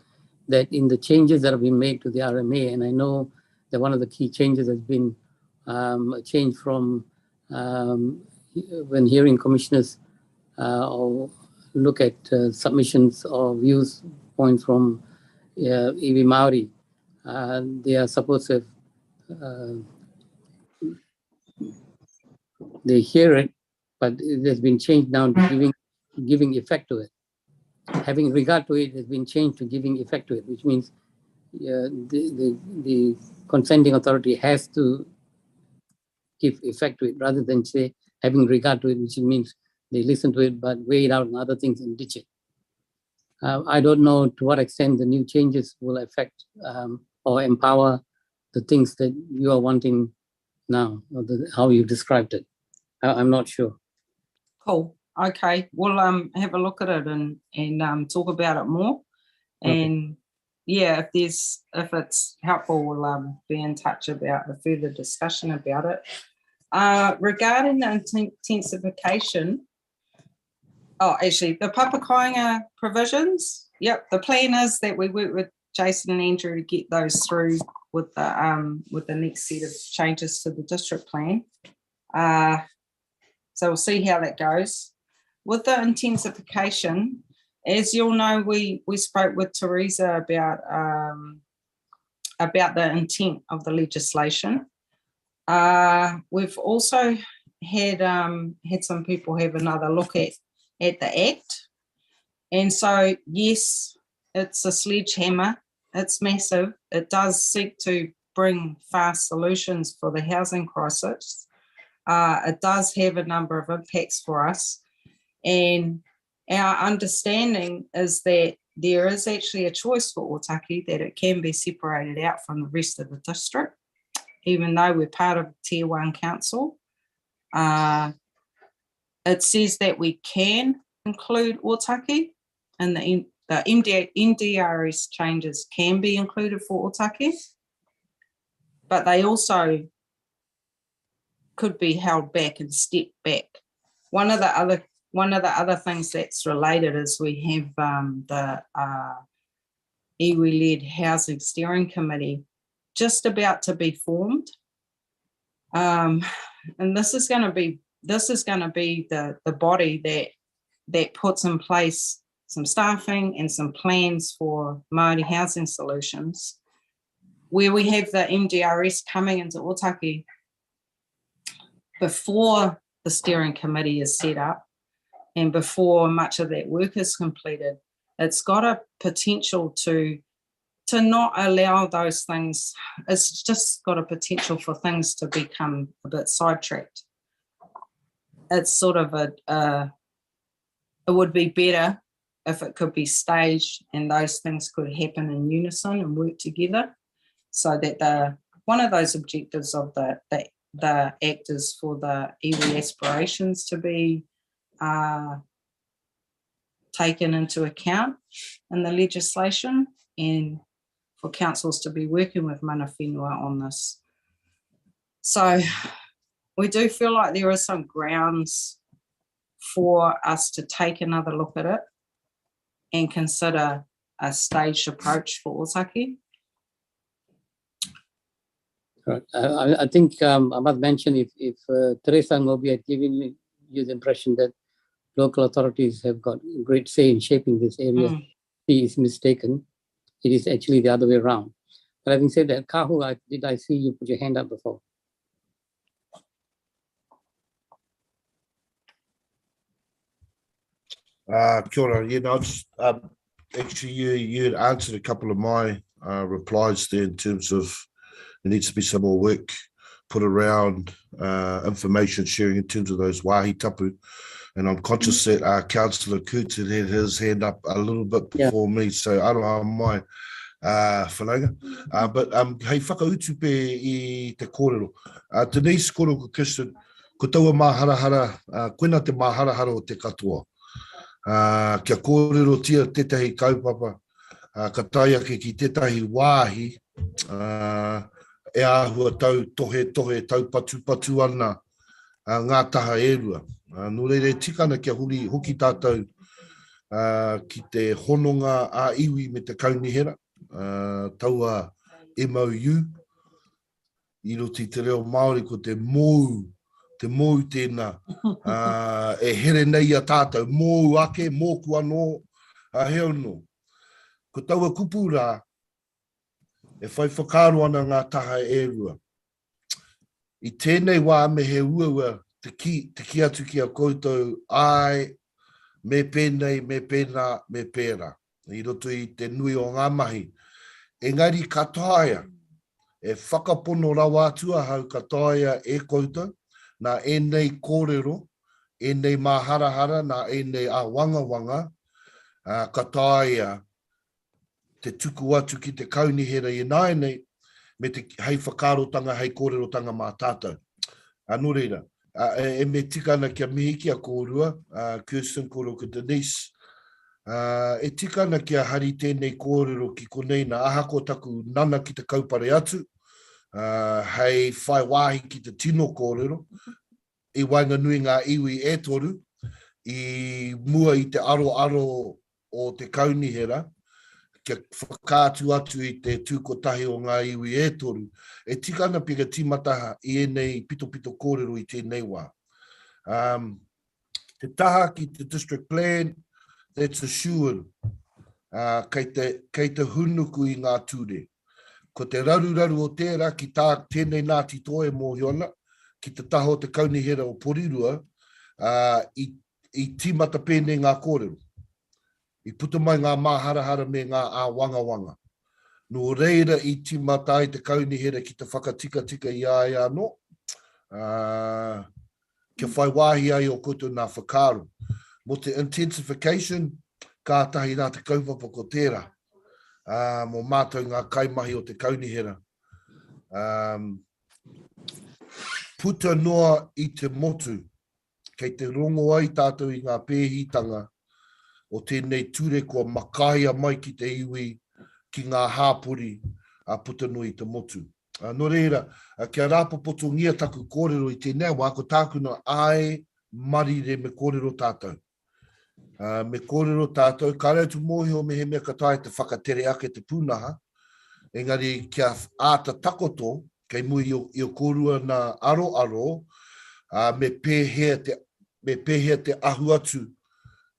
that in the changes that have been made to the RMA, and I know that one of the key changes has been a change from when hearing commissioners or look at submissions or views points from Iwi Māori, they are supposed to have, they hear it, but it has been changed now to giving effect to it. Having regard to it has been changed to giving effect to it, which means the consenting authority has to give effect to it, rather than say having regard to it, which means they listen to it but weigh it out and other things and ditch it. I don't know to what extent the new changes will affect or empower the things that you are wanting now, or how you described it. I'm not sure. Cool. Okay. We'll have a look at it and talk about it more. Okay. And yeah, if it's helpful, we'll be in touch about the further discussion about it. Regarding the intensification, actually, the Papakainga provisions, yep, the plan is that we work with Jason and Andrew to get those through with the next set of changes to the district plan. So we'll see how that goes. With the intensification, as you'll know, we spoke with Teresa about the intent of the legislation. We've also had some people have another look at the Act. And so, yes, it's a sledgehammer. It's massive. It does seek to bring fast solutions for the housing crisis. It does have a number of impacts for us. And our understanding is that there is actually a choice for Otaki, that it can be separated out from the rest of the district, even though we're part of Tier 1 Council. It says that we can include Otaki, and the NDRS changes can be included for Otaki, but they also could be held back and step back. One of the other things that's related is we have the Iwi-led Housing Steering Committee just about to be formed, and this is going to be the body that puts in place some staffing and some plans for Māori housing solutions, where we have the MDRS coming into Otaki before the steering committee is set up and before much of that work is completed. It's got a potential to to not allow those things, it's just got a potential for things to become a bit sidetracked. It's sort of it would be better if it could be staged and those things could happen in unison and work together, so that one of those objectives of the act is for the iwi aspirations to be taken into account in the legislation, and for councils to be working with mana whenua on this. So we do feel like there are some grounds for us to take another look at it and consider a staged approach for Ōsaki. Right. I think I must mention, if Teresa and Moby had given you the impression that local authorities have got great say in shaping this area, he is mistaken. It is actually the other way around. But having said that, Kahu, did I see you put your hand up before? Kia ora. Yeah, no, just, actually, you had answered a couple of my replies there in terms of there needs to be some more work put around information sharing in terms of those wāhi tapu. And I'm conscious that Councillor Coots had his hand up a little bit before me, so I don't know my whanaunga. But hei whakautu pe I te kōrero. Denise kōrero ko Christian, ko taua māharahara, koina te māharahara o te katoa. Kia kōrero tia tētahi kaupapa, ka tai ake ki tētahi wāhi, e āhua tau tohe tau patu ana ngā taha e rua. No reire tikana kia hoki tātou ki te hononga a iwi me te kaunihera, taua MOU, I roti te reo Māori ko te mou tēnā, e here nei a tātou, mou ake, mōku anō, he anō. Ko taua kupu rā, e whai whakaro ana ngā taha e rua. I tēnei wā me he ua te ki atu ki a koutou ai, me pēnei, me pēnā, me pēra. I roto I te nui o ngā mahi. Engari kataia, e whakapono rawa atua hau kataia e koutou, nā enei kōrero, enei māharahara, nā enei a wanga, kataia, te tuku atu ki te kaunihera I nāi nei, me te hei whakarotanga, hei kōrerotanga mā tātou. Anō reira, e me tikana kia mihi kia kōrua, Kirsten kōrero ko Denise, e tikana kia hari tēnei kōrero ki konei na ahako taku nana ki te kaupare atu, hei whai wāhi ki te tino kōrero, I wainga nui ngā iwi e toru, I mua I te aro o te kaunihera, kia whakātu atu I te tūkotahi o ngā iwi e toru, e tikana pika tīmataha I enei pito kōrero I tēnei wā. Te taha ki te district plan, that's assured, kei te hunuku I ngā ture. Ko te raru o tērā ki tēnei Ngāti Toe mōhiona, ki te taha o te kaunihera o Porirua, I tīmata pēnei ngā kōrero. I puta mai ngā māharahara me ngā wanga. No reira I tīmata ai te kaunihera ki te whakatika I ai anō, kia whai wāhi ai o koutou nā whakaro. Mo te intensification, kātahi nā te kaupapa ko tērā, mo mātou ngā kaimahi o te kaunihera. Puta noa I te motu, kei te rongo ai tātou I ngā pēhitanga, o tēnei ture kua makaia mai ki te iwi, ki ngā hāpuri, a puta noa I te motu. No reira, kia rāpopoto ngia taku kōrero I tēnei wā, ko tākuna ai marire me kōrero tātou. Me kōrero tātou, ka rautu mōhio me he mea katai te whakatere ake te pūnaha, engari kia āta takoto, kei mui I o kōrua nā aro, me pēhea te ahu atu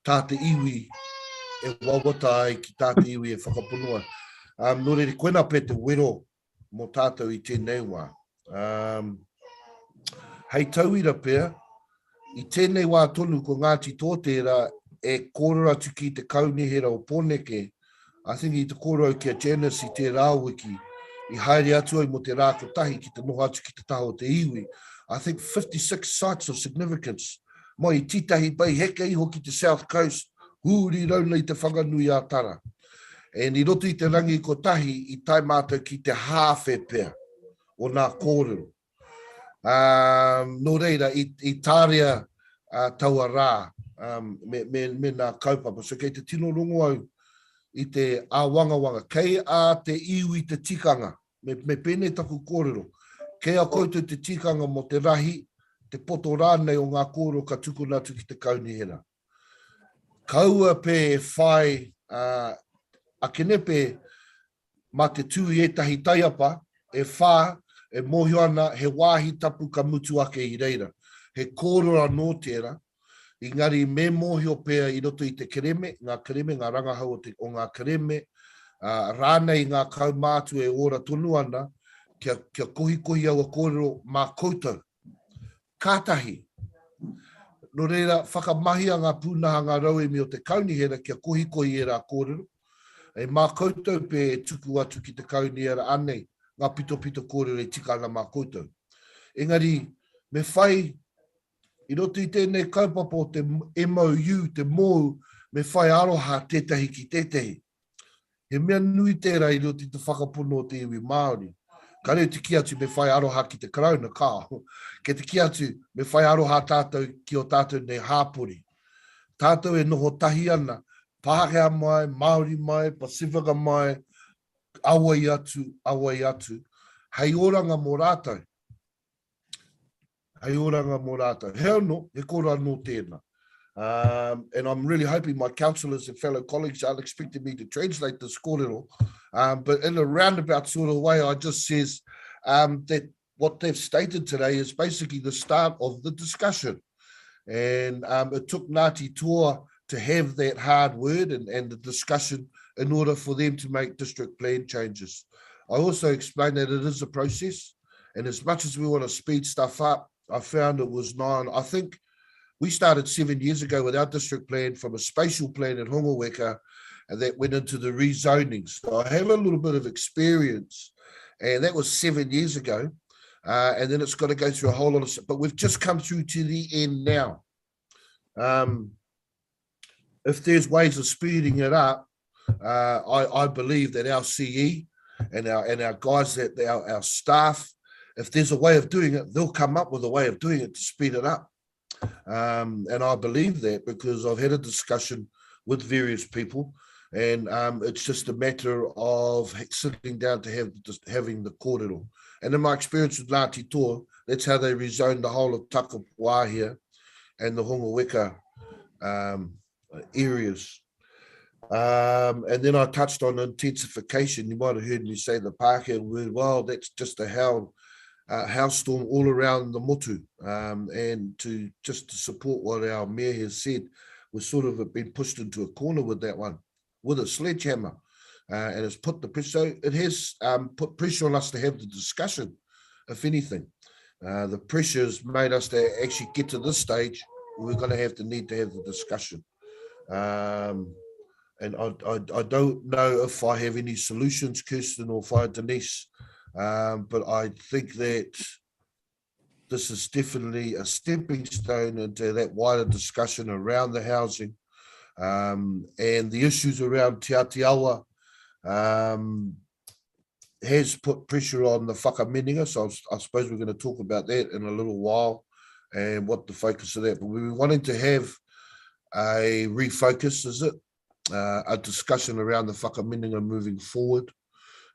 tā te iwi e wawata ai ki tā te iwi e whakaponua. No reire, koina pe te wero mo tātou I tēnei wā. Hei tauira pēr, I tēnei wā tonu ko Ngāti Tōtera e kōrero atu ki te kaunihera o Pōneke I think I te kōrau kia Janice I te rāwiki, I haere atu ai mo te rā kotahi ki te noho atu ki te taho te iwi. I think 56 sites of significance. Mai I titahi pai heke iho ki te South Coast, huri rauna I te whanganui a tara. And I roto I te rangi kotahi, I tai mātou ki te hāwhe pēr, o nā kōrero. No reira, I tārea taua rā, me nā kaupapa. So kei te tino rongo au, I te āwangawanga, kei a te iwi te tikanga, me pēne taku kōrero, kei a koutou te tikanga mo te rahi, te poto rānei o ngā kōrero ka tukuna atu ki te kaunihera. Kaua pē e whai, a kenepe ma te tū I etahi taiapa, e whā, e mohio ana, he wāhi tapu ka mutu ake I reira. He kōrero anō tērā, Engari me mohio pēr I roto I te kereme, ngā rangahau o ngā kereme, rānei ngā kaumātu e ora tonu ana, kia kohi au a kōrero mā koutou. Kātahi. No reira, whakamahi a ngā pūnaha ngā rauemi o te kaunihera kia kohi e rā kōrero. E mā koutou pē e tuku atu ki te kaunihera anei, ngā pito kōrero e tika ana mā koutou. Engari, me whai, I roto I tēnei kaupapa o te MOU, te mou, me whai aroha tētahi ki tētahi. He mea nui tērā I roto I te whakapono o te iwi Māori. Ka reo te ki atu me whai aroha ki te karauna kā. Ke te ki atu me whai aroha tātou ki o tātou nei hāpori. Tātou e noho tahi ana, Pākehā mai, Māori mai, Pasifika mai, awai atu. Hei oranga mō rātou. Hei oranga mō rātou. He anō, he kōra anō tēnā. And I'm really hoping my councillors and fellow colleagues aren't expecting me to translate this kōrero. But in a roundabout sort of way, I just says that what they've stated today is basically the start of the discussion. And it took Ngāti Toa to have that hard word and the discussion in order for them to make district plan changes. I also explained that it is a process. And as much as we want to speed stuff up, I found it was I think we started 7 years ago with our district plan from a spatial plan in Hongaweka, and that went into the rezoning. So I have a little bit of experience, and that was 7 years ago. And then it's got to go through a whole lot of, but we've just come through to the end now. If there's ways of speeding it up, I believe that our CE and our guys, that our staff, if there's a way of doing it, they'll come up with a way of doing it to speed it up. And I believe that because I've had a discussion with various people, and it's just a matter of sitting down to having the kōrero. And in my experience with Ngāti Toa, that's how they rezoned the whole of Takapawahia and the Hongaweka areas. And then I touched on intensification. You might have heard me say the Pākehā word, well, that's just a hailstorm all around the motu. And to support what our mayor has said, we've sort of been pushed into a corner with that one, with a sledgehammer. And it's put the pressure, so it has put pressure on us to have the discussion, if anything. The pressure has made us to actually get to this stage where we're going to need to have the discussion. And I don't know if I have any solutions, Kirsten or Fire Denise, but I think that this is definitely a stepping stone into that wider discussion around the housing and the issues around Te Atiawa. Has put pressure on the Whakaminenga, so I suppose we're going to talk about that in a little while and what the focus of that. But we were wanting to have a refocus, is it? A discussion around the Whakaminenga moving forward.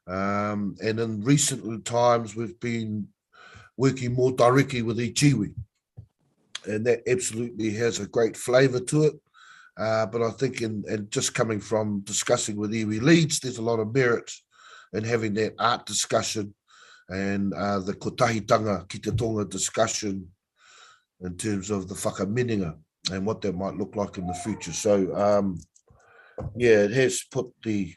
And in recent times, we've been working more directly with iwi, and that absolutely has a great flavour to it. But I think in just coming from discussing with iwi leads, there's a lot of merit in having that art discussion and the kotahitanga ki te tonga discussion in terms of the Whakaminenga and what that might look like in the future. So, yeah, it has put the,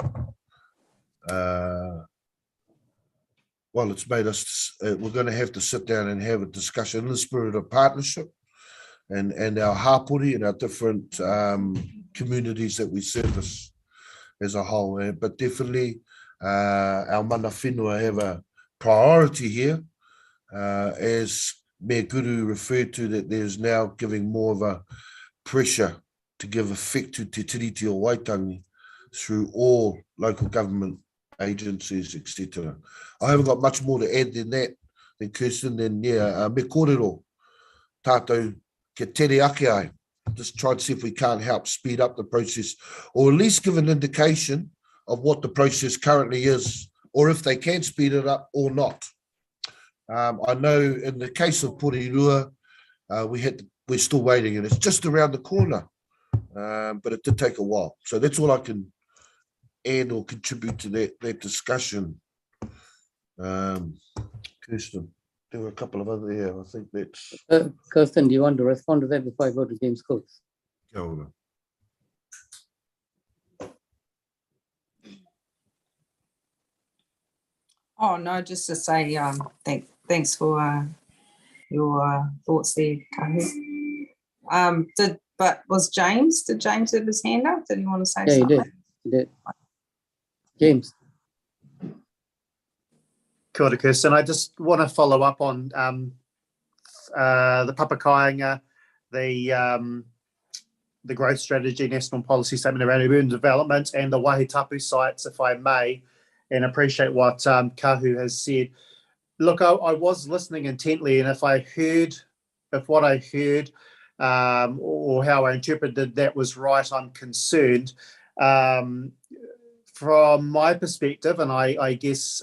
well, it's made us, we're going to have to sit down and have a discussion in the spirit of partnership and our hapori and our different communities that we service. as a whole. But definitely our mana whenua have a priority here, as Mayor Guru referred to, that there's now giving more of a pressure to give effect to Te Tiriti o Waitangi through all local government agencies, etc. I haven't got much more to add than that, than Kirsten, then yeah, me kōrero, tātou ke tere ake ai. Just try to see if we can't help speed up the process, or at least give an indication of what the process currently is, or if they can speed it up or not. I know in the case of Porirua, we're still waiting, and it's just around the corner, but it did take a while. So that's all I can add or contribute to that discussion. Kirsten, there were a couple of other, yeah, I think that's... Kirsten, do you want to respond to that before I go to James Coates? Kia ora. Oh, no, just to say thanks for your thoughts there, Kahu. Did James have his hand up? Did he want to say something? Yeah, he did. James. Kia ora, Kirsten. I just want to follow up on the Papakainga, the growth strategy, national policy statement around urban development, and the Wahitapu sites, if I may, and appreciate what Kahu has said. Look, I was listening intently, and if what I heard or how I interpreted that was right, I'm concerned. From my perspective, and I guess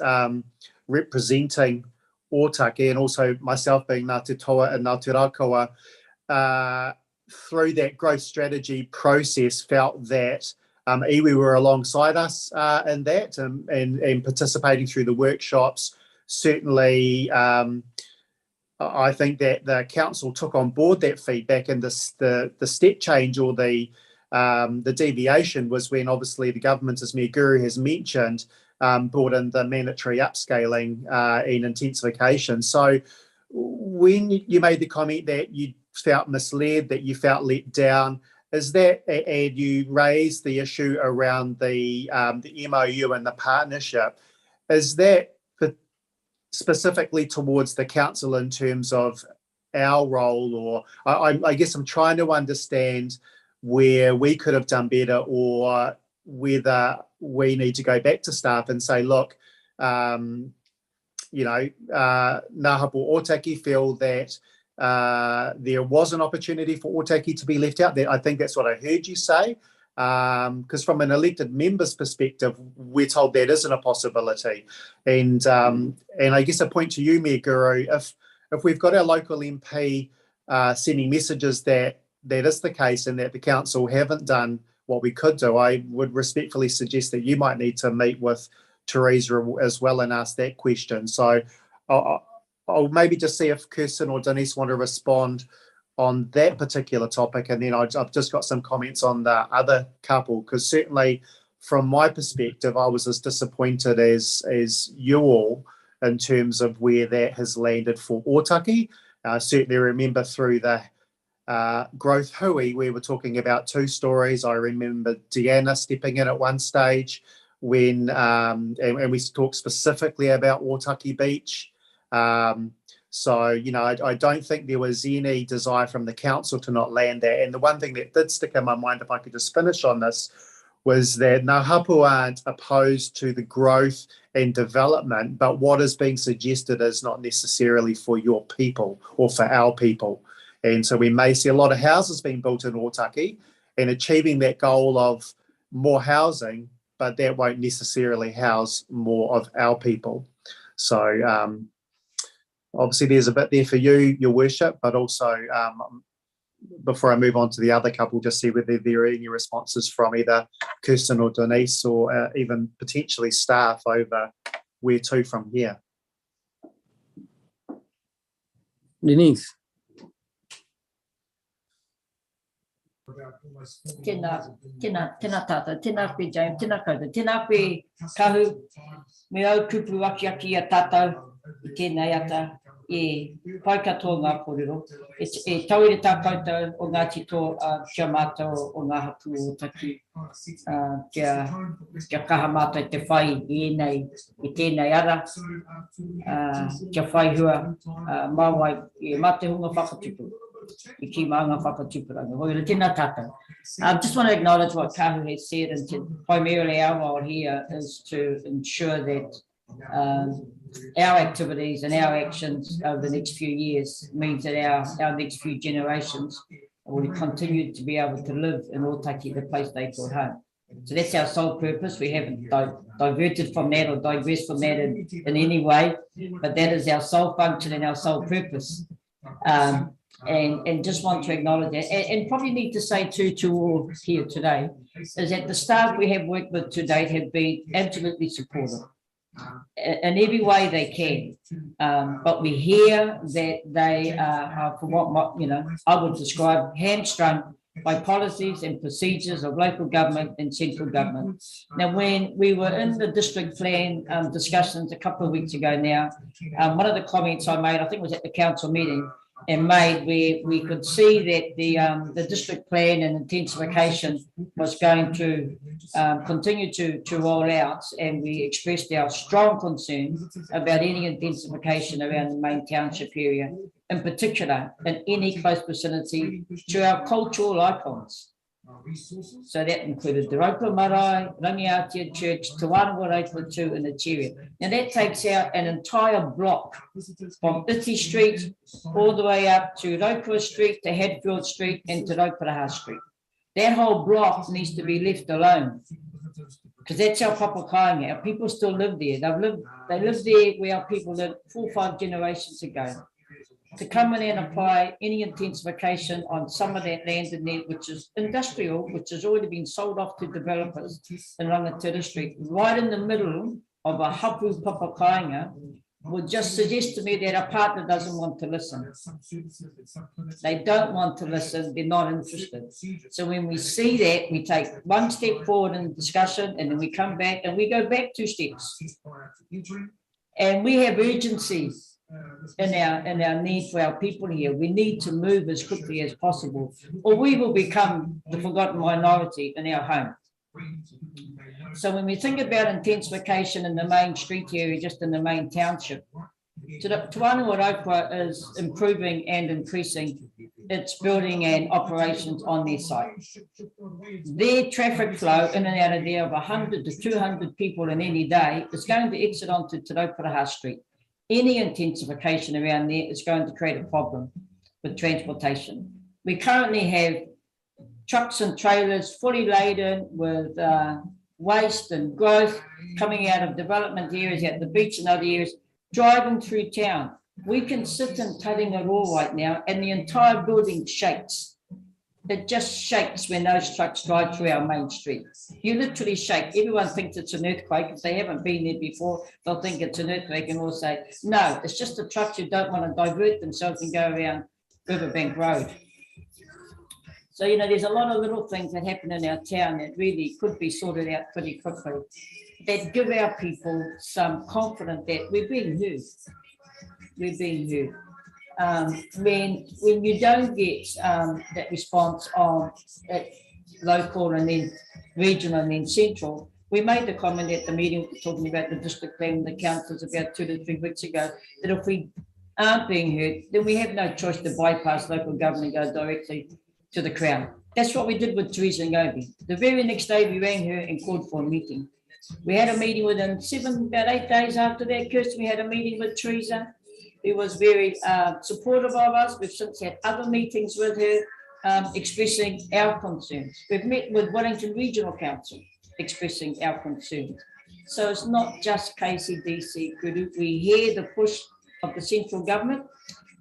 representing Ōtaki, and also myself being Ngāti Toa and Ngāti Rākawa, through that growth strategy process, felt that iwi were alongside us in that and participating through the workshops. Certainly, I think that the council took on board that feedback, and the step change or the deviation was when obviously the government, as Mayor Guru has mentioned, brought in the mandatory upscaling and intensification. So when you made the comment that you felt misled, that you felt let down, is that, and you raised the issue around the MOU and the partnership, is that specifically towards the council in terms of our role, or I guess I'm trying to understand where we could have done better, or whether we need to go back to staff and say, look, Ngā Hapu Ōtaki feel that there was an opportunity for Ōtaki to be left out there. I think that's what I heard you say, because from an elected member's perspective, we're told that isn't a possibility. And I guess a point to you, Mayor Guru, if we've got our local MP sending messages that is the case and that the council haven't done what we could do, I would respectfully suggest that you might need to meet with Teresa as well and ask that question. So I'll maybe just see if Kirsten or Denise want to respond on that particular topic, and then I've just got some comments on the other couple, because certainly from my perspective, I was as disappointed as you all in terms of where that has landed for Ōtaki. Certainly remember through the growth hui, we were talking about 2 stories. I remember Deanna stepping in at one stage when, and we talked specifically about Ōtaki Beach. So, I don't think there was any desire from the council to not land that. And the one thing that did stick in my mind, if I could just finish on this, was that Ngā Hapu aren't opposed to the growth and development, but what is being suggested is not necessarily for your people or for our people. And so we may see a lot of houses being built in Ōtaki and achieving that goal of more housing, but that won't necessarily house more of our people. So obviously there's a bit there for you, your worship, but also before I move on to the other couple, just see whether there are any responses from either Kirsten or Denise, or even potentially staff over where to from here. Denise. Tēnā tātou, tēnā koe James, tēnā koutou, tēnā koe Kahu, me au kupu aki a tātou i tēnei ata. e pai katoa ngā kōrero, e tauire tā koutou o ngā tito kia mātou o ngā hapu o taki, kia kaha mātou te whai i tēnei ara, kia whai hua mawai e mā te hunga whakatupu, i ki maanga whakatupuranga. Hoi tēnā tātou. I just want to acknowledge what Kahu has said, and primarily our role here is to ensure that our activities and our actions over the next few years means that our next few generations will continue to be able to live in Otaki, the place they call home. So that's our sole purpose. We haven't diverted from that or digressed from that in any way, but that is our sole function and our sole purpose. And just want to acknowledge that, and probably need to say to all here today, is that the staff we have worked with to date have been absolutely supportive in every way they can. But we hear that they are, for what I would describe, hamstrung by policies and procedures of local government and central government. Now, when we were in the district plan discussions a couple of weeks ago now, one of the comments I made, I think it was at the council meeting, and made where we could see that the district plan and intensification was going to continue to roll out, and we expressed our strong concern about any intensification around the main township area, in particular in any close vicinity to our cultural icons. So that included the Raupa Marae, Rangiatia Church, Te Wānanga Raupa 2 and the area. Now that takes out an entire block from Iti Street all the way up to Raupa Street, to Hadfield Street and to Rauparaha Street. That whole block needs to be left alone, because that's our papakainga. Our people still live there. They live there where our people lived 4 or 5 generations ago. To come in and apply any intensification on some of that land in there, which is industrial, which has already been sold off to developers in Rangatira Street, right in the middle of a hapu papakainga, would just suggest to me that our partner doesn't want to listen. They don't want to listen, they're not interested. So when we see that, we take one step forward in the discussion, and then we come back and we go back 2 steps. And we have urgency in our need for our people here. We need to move as quickly as possible, or we will become the forgotten minority in our home. So when we think about intensification in the main street area, just in the main township, Te Wānanga Raupa is improving and increasing its building and operations on their site. Their traffic flow in and out of there of 100 to 200 people in any day is going to exit onto Te Rauparaha Street. Any intensification around there is going to create a problem with transportation. We currently have trucks and trailers fully laden with waste and growth coming out of development areas at the beach and other areas, driving through town. We can sit in Taringaroa right now and the entire building shakes. It just shakes when those trucks drive through our main street. You literally shake. Everyone thinks it's an earthquake. If they haven't been there before, they'll think it's an earthquake and will say, no, it's just the trucks who don't want to divert themselves and go around Riverbank Road. So, there's a lot of little things that happen in our town that really could be sorted out pretty quickly, that give our people some confidence that we're being heard. We're being heard. When you don't get that response on at local and then regional and then central, we made the comment at the meeting talking about the district plan and the councils about 2 to 3 weeks ago, that if we aren't being heard, then we have no choice to bypass local government and go directly to the Crown. That's what we did with Teresa Ngobi. The very next day we rang her and called for a meeting. We had a meeting within about 8 days after that, Kirsten, we had a meeting with Teresa. He was very supportive of us. We've since had other meetings with her expressing our concerns. We've met with Wellington Regional Council expressing our concerns. So it's not just KCDC Kudu. We hear the push of the central government.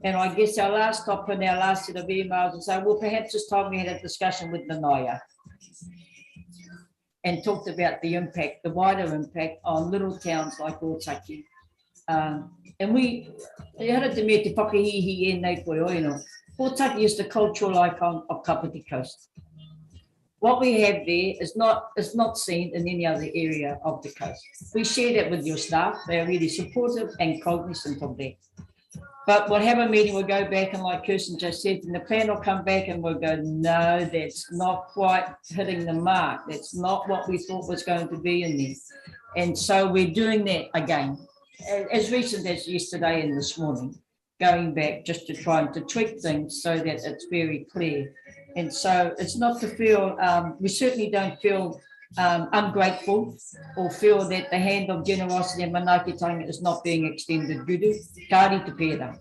And I guess our last stop in our last set of emails is say, well, perhaps this time we had a discussion with the Naya and talked about the impact, the wider impact on little towns like Otaki. And we had to meet the whakahihi e nei koe oino. Otaki is the cultural icon of Kāpiti Coast. What we have there is not seen in any other area of the coast. We share that with your staff. They are really supportive and cognizant of that. But we'll have a meeting, we'll go back, and like Kirsten just said, and the plan will come back and we'll go, no, that's not quite hitting the mark. That's not what we thought was going to be in there. And so we're doing that again, as recent as yesterday and this morning, going back just to try and to tweak things so that it's very clear. And so it's not to feel, we certainly don't feel ungrateful or feel that the hand of generosity and manaakitanga is not being extended. Guru, kāri te pēra.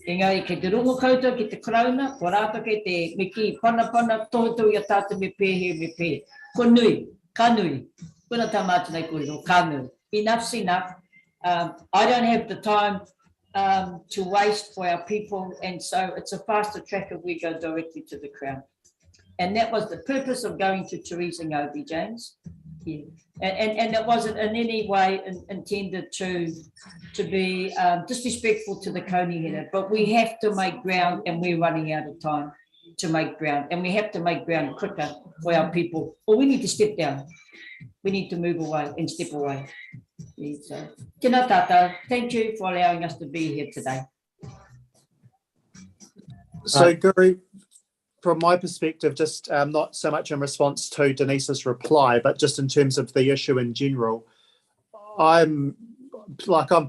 Engari, kei te rongo koutou, ki te krauna, ko rātou kei te miki, pana, tohu ia tātou me pēhe, me pē. Ko nui, ka nui. Kuna tā mātu nei kōrero, ka nui. Enough's enough. I don't have the time to waste for our people, and so it's a faster track if we go directly to the Crown. And that was the purpose of going to Teresa Ngobi, James. Yeah. And it wasn't in any way intended to be disrespectful to the Konihera, but we have to make ground, and we're running out of time to make ground, and we have to make ground quicker for our people, or we need to step down. We need to move away and step away. Yeah, so, tēnā tātou, thank you for allowing us to be here today. So, Guru, from my perspective, just not so much in response to Denise's reply, but just in terms of the issue in general, I'm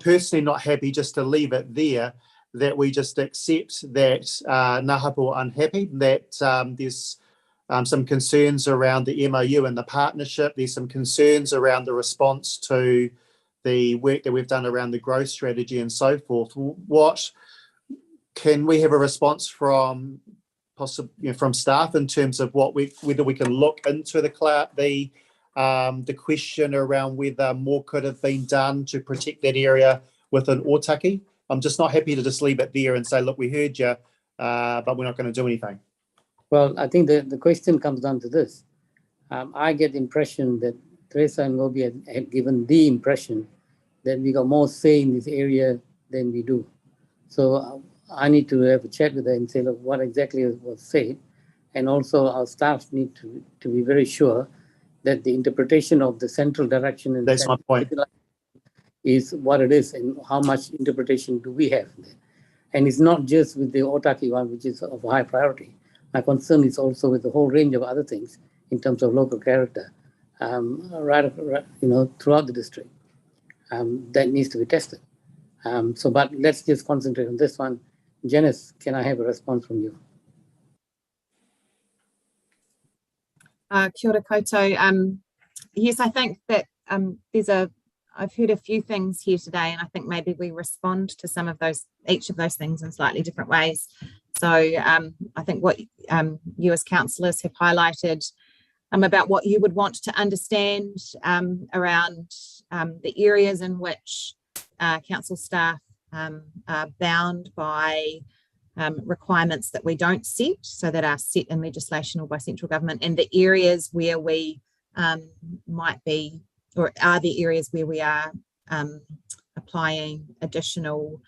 personally not happy just to leave it there, that we just accept that ngā hapu are unhappy, that there's some concerns around the MOU and the partnership. There's some concerns around the response to the work that we've done around the growth strategy and so forth. What can we have a response from from staff in terms of whether we can look into the question around whether more could have been done to protect that area within Ōtaki? I'm just not happy to just leave it there and say, look, we heard you, but we're not going to do anything. Well, I think the question comes down to this. I get the impression that Teresa Ngobi had given the impression that we got more say in this area than we do. So I need to have a chat with her and say, look, what exactly was said. And also our staff need to be very sure that the interpretation of the central direction and that's my point, is what it is, and how much interpretation do we have there. And it's not just with the Ōtaki one, which is of high priority. My concern is also with the whole range of other things in terms of local character, throughout the district. That needs to be tested. But let's just concentrate on this one. Janice, can I have a response from you? Kia ora koutou. Yes, I think that I've heard a few things here today, and I think maybe we respond to each of those things in slightly different ways. So I think what you as councillors have highlighted about what you would want to understand around the areas in which council staff are bound by requirements that we don't set, so that are set in legislation or by central government, and the areas where we might be, or are the areas where we are applying additional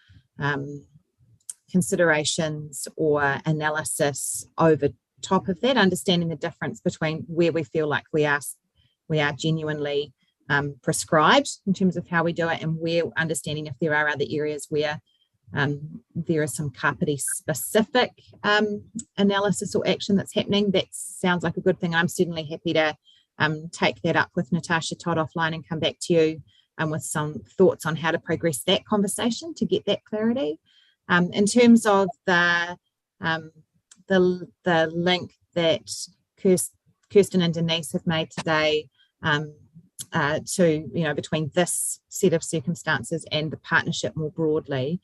considerations or analysis over top of that, understanding the difference between where we feel like we are genuinely prescribed in terms of how we do it, and we're understanding if there are other areas where there is some Kāpiti specific analysis or action that's happening. That sounds like a good thing. I'm certainly happy to take that up with Natasha Todd offline and come back to you with some thoughts on how to progress that conversation to get that clarity. In terms of the link that Kirsten and Denise have made today to, between this set of circumstances and the partnership more broadly,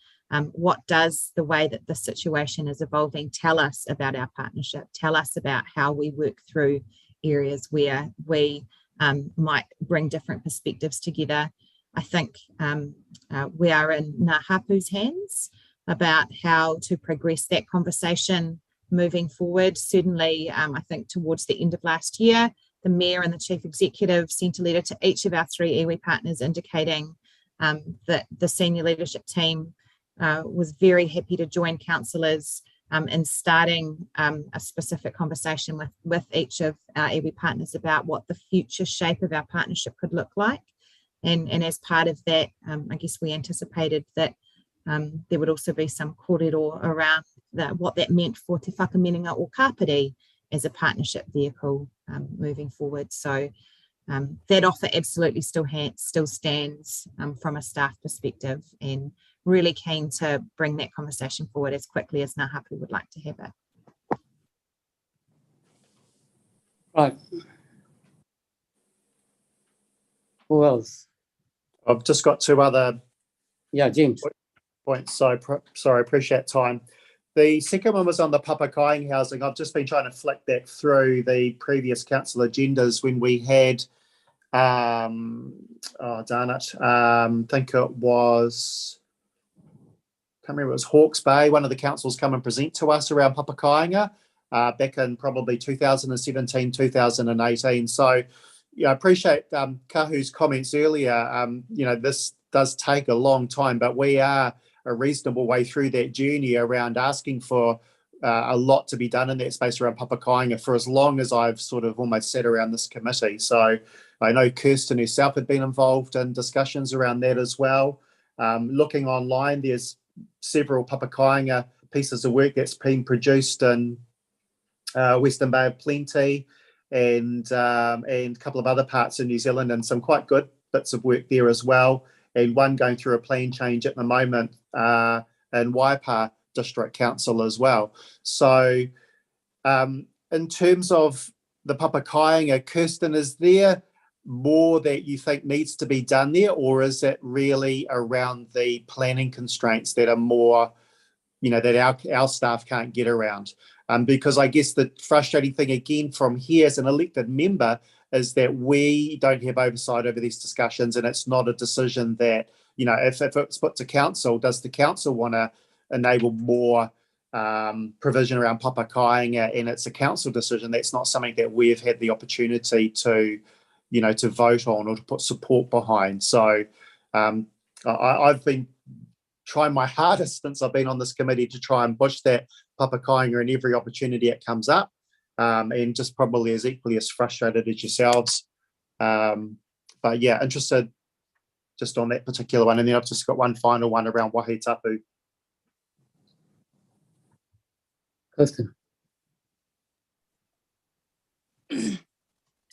what does the way that the situation is evolving tell us about our partnership, tell us about how we work through areas where we might bring different perspectives together. I think we are in Ngā Hapu's hands about how to progress that conversation moving forward. Certainly, I think towards the end of last year, the Mayor and the Chief Executive sent a letter to each of our 3 iwi partners indicating that the senior leadership team was very happy to join councillors in starting a specific conversation with each of our iwi partners about what the future shape of our partnership could look like. And as part of that, I guess we anticipated that there would also be some kōrero around what that meant for Te Whakaminenga or Kāpiti as a partnership vehicle moving forward. So that offer absolutely still stands from a staff perspective, and really keen to bring that conversation forward as quickly as Ngā Hapu would like to have it. Right. Who else? I've just got two other James. points. So sorry, appreciate time. The second one was on the papakainga housing. I've just been trying to flick back through the previous council agendas when we had, I think it was, can't remember, it was Hawke's Bay, one of the councils come and present to us around papakainga back in probably 2017, 2018. So, I appreciate Kahu's comments earlier. This does take a long time, but we are a reasonable way through that journey around asking for a lot to be done in that space around papakainga for as long as I've sort of almost sat around this committee. So I know Kirsten herself had been involved in discussions around that as well. Looking online, there's several papakainga pieces of work that's been produced in Western Bay of Plenty and a couple of other parts in New Zealand, and some quite good bits of work there as well. And one going through a plan change at the moment in Waipa District Council as well. So in terms of the papakainga, Kirsten, is there more that you think needs to be done there, or is it really around the planning constraints that are more, that our staff can't get around? Because I guess the frustrating thing again from here as an elected member is that we don't have oversight over these discussions, and it's not a decision that, if it's put to council, does the council want to enable more provision around papakainga, and it's a council decision. That's not something that we've had the opportunity to, to vote on or to put support behind. So I've been trying my hardest since I've been on this committee to try and push that papakainga in every opportunity it comes up, and just probably as equally as frustrated as yourselves. But yeah, interested just on that particular one. And then I've just got one final one around Waihe Tapu. Kirsten.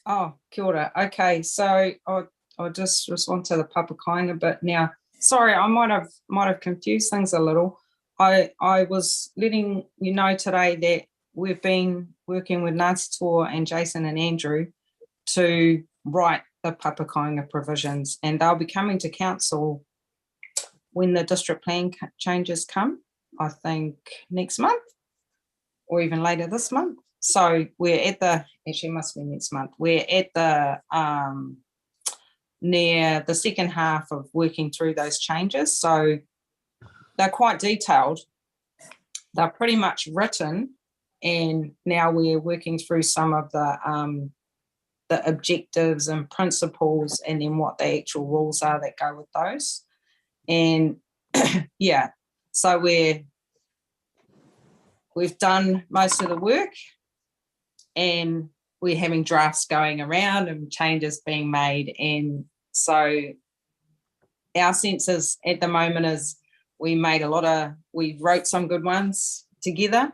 Oh, kia ora. Okay, so I'll just respond to the papakainga bit now. Sorry, I might have confused things a little. I was letting you know today that we've been working with Ngāti Toa and Jason and Andrew to write the papakainga provisions, and they'll be coming to council when the district plan changes come, I think next month or even later this month. So we're at actually must be next month. We're at the near the second half of working through those changes. So they're quite detailed. They're pretty much written, and now we're working through some of the objectives and principles, and then what the actual rules are that go with those. And yeah, so we've done most of the work, and we're having drafts going around and changes being made. And so our sense is at the moment is we wrote some good ones together,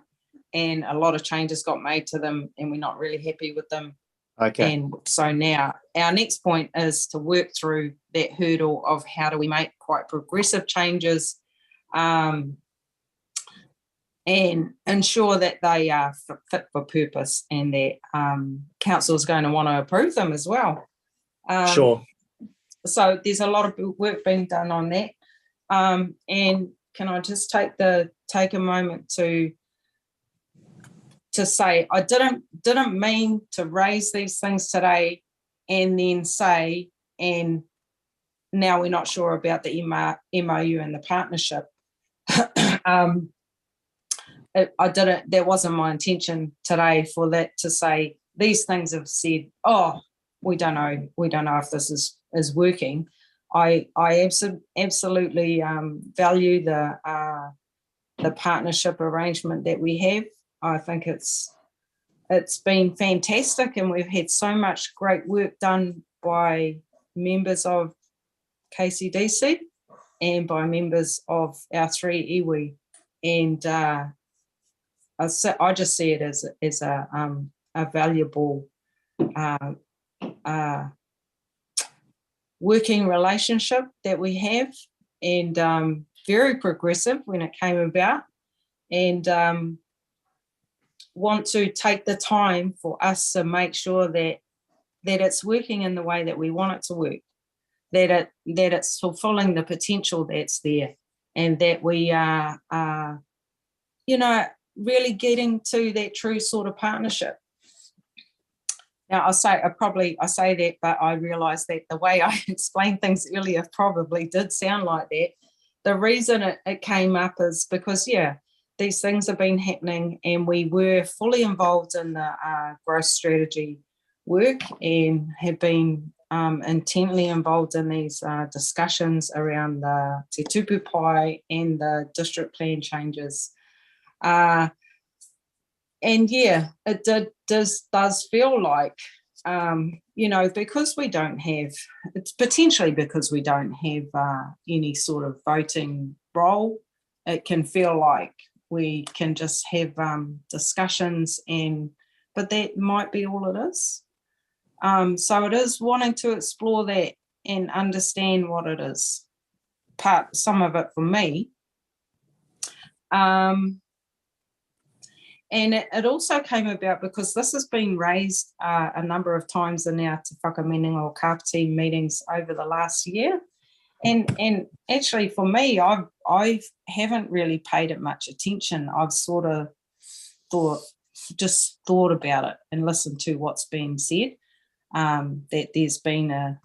and a lot of changes got made to them, and we're not really happy with them. Okay. And so now our next point is to work through that hurdle of how do we make quite progressive changes, and ensure that they are fit for purpose, and that council is going to want to approve them as well. Sure. So there's a lot of work being done on that. And can I just take a moment to say I didn't mean to raise these things today and then say, and now we're not sure about the MOU and the partnership. That wasn't my intention today for that to say these things have said, oh, we don't know if this is working. I absolutely value the partnership arrangement that we have. I think it's been fantastic, and we've had so much great work done by members of KCDC, and by members of our 3 iwi. And I just see it as a valuable working relationship that we have, and very progressive when it came about, and want to take the time for us to make sure that it's working in the way that we want it to work, that it's fulfilling the potential that's there, and that we are really getting to that true sort of partnership. Now, I say that, but I realise that the way I explained things earlier probably did sound like that. The reason it came up is because, these things have been happening, and we were fully involved in the growth strategy work and have been intently involved in these discussions around the Te Tupu Pai and the district plan changes. And it does feel like, because we don't have, it's potentially because we don't have any sort of voting role, it can feel like we can just have discussions, but that might be all it is. So it is wanting to explore that and understand what it is. Some of it for me. And it also came about because this has been raised a number of times in our Te Whakaminenga or Kāpiti meetings over the last year. And actually for me, I haven't really paid it much attention. I've sort of thought about it and listened to what's been said, that there's been a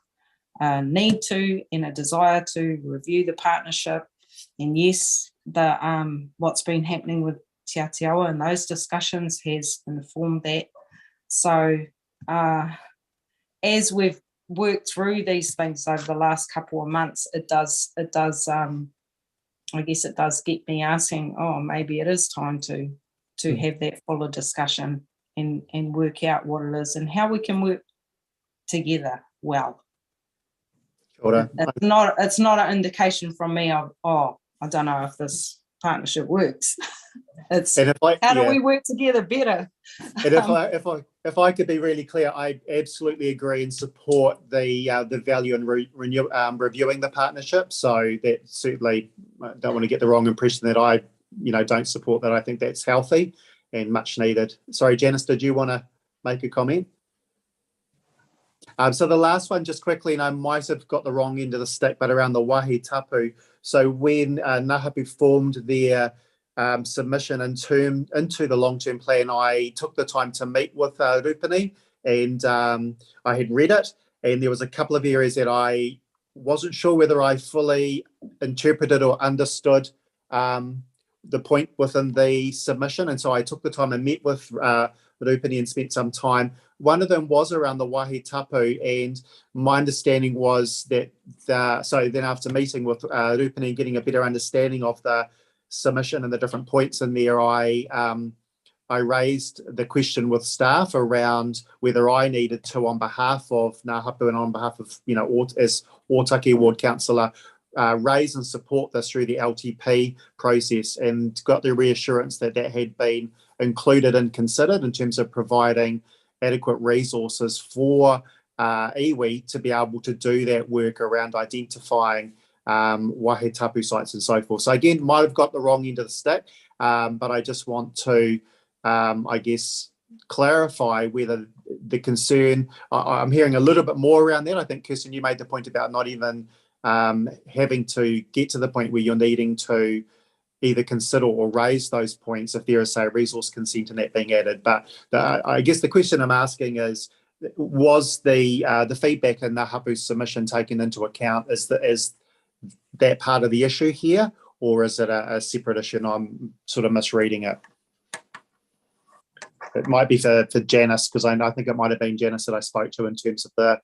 need to and a desire to review the partnership. And yes, what's been happening with Te Atiawa and those discussions has informed that. So as we've worked through these things over the last couple of months, it does I guess it does get me asking, maybe it is time to have that fuller discussion and work out what it is and how we can work together well. Sure. It's not an indication from me of, I don't know if this partnership works. It's how do we work together better? And if I could be really clear, I absolutely agree and support the value in reviewing the partnership. So that certainly, I don't want to get the wrong impression that I don't support that. I think that's healthy and much needed. Sorry, Janice, did you want to make a comment? So the last one, just quickly, and I might have got the wrong end of the stick, but around the wahi tapu. So when Ngāhapu formed their submission into the long-term plan, I took the time to meet with Rupini, and I had read it, and there was a couple of areas that I wasn't sure whether I fully interpreted or understood the point within the submission, and so I took the time and met with Rupini and spent some time. One of them was around the wahi tapu, and my understanding was that so then after meeting with Rupini and getting a better understanding of the submission and the different points in there, I raised the question with staff around whether I needed to, on behalf of Ngāhapu and on behalf of, as Ōtaki Ward Councillor, raise and support this through the LTP process, and got the reassurance that had been included and considered in terms of providing adequate resources for iwi to be able to do that work around identifying wahi tapu sites and so forth. So again, might have got the wrong end of the stick, but I just want to, I guess, clarify whether the concern, I'm hearing a little bit more around that. I think, Kirsten, you made the point about not even having to get to the point where you're needing to either consider or raise those points if there is, say, resource consent and that being added. But I guess the question I'm asking is, was the feedback in Ngāhapu's submission taken into account? Is that part of the issue here, or is it a separate issue and I'm sort of misreading it? It might be for Janice, because I think it might have been Janice that I spoke to in terms of the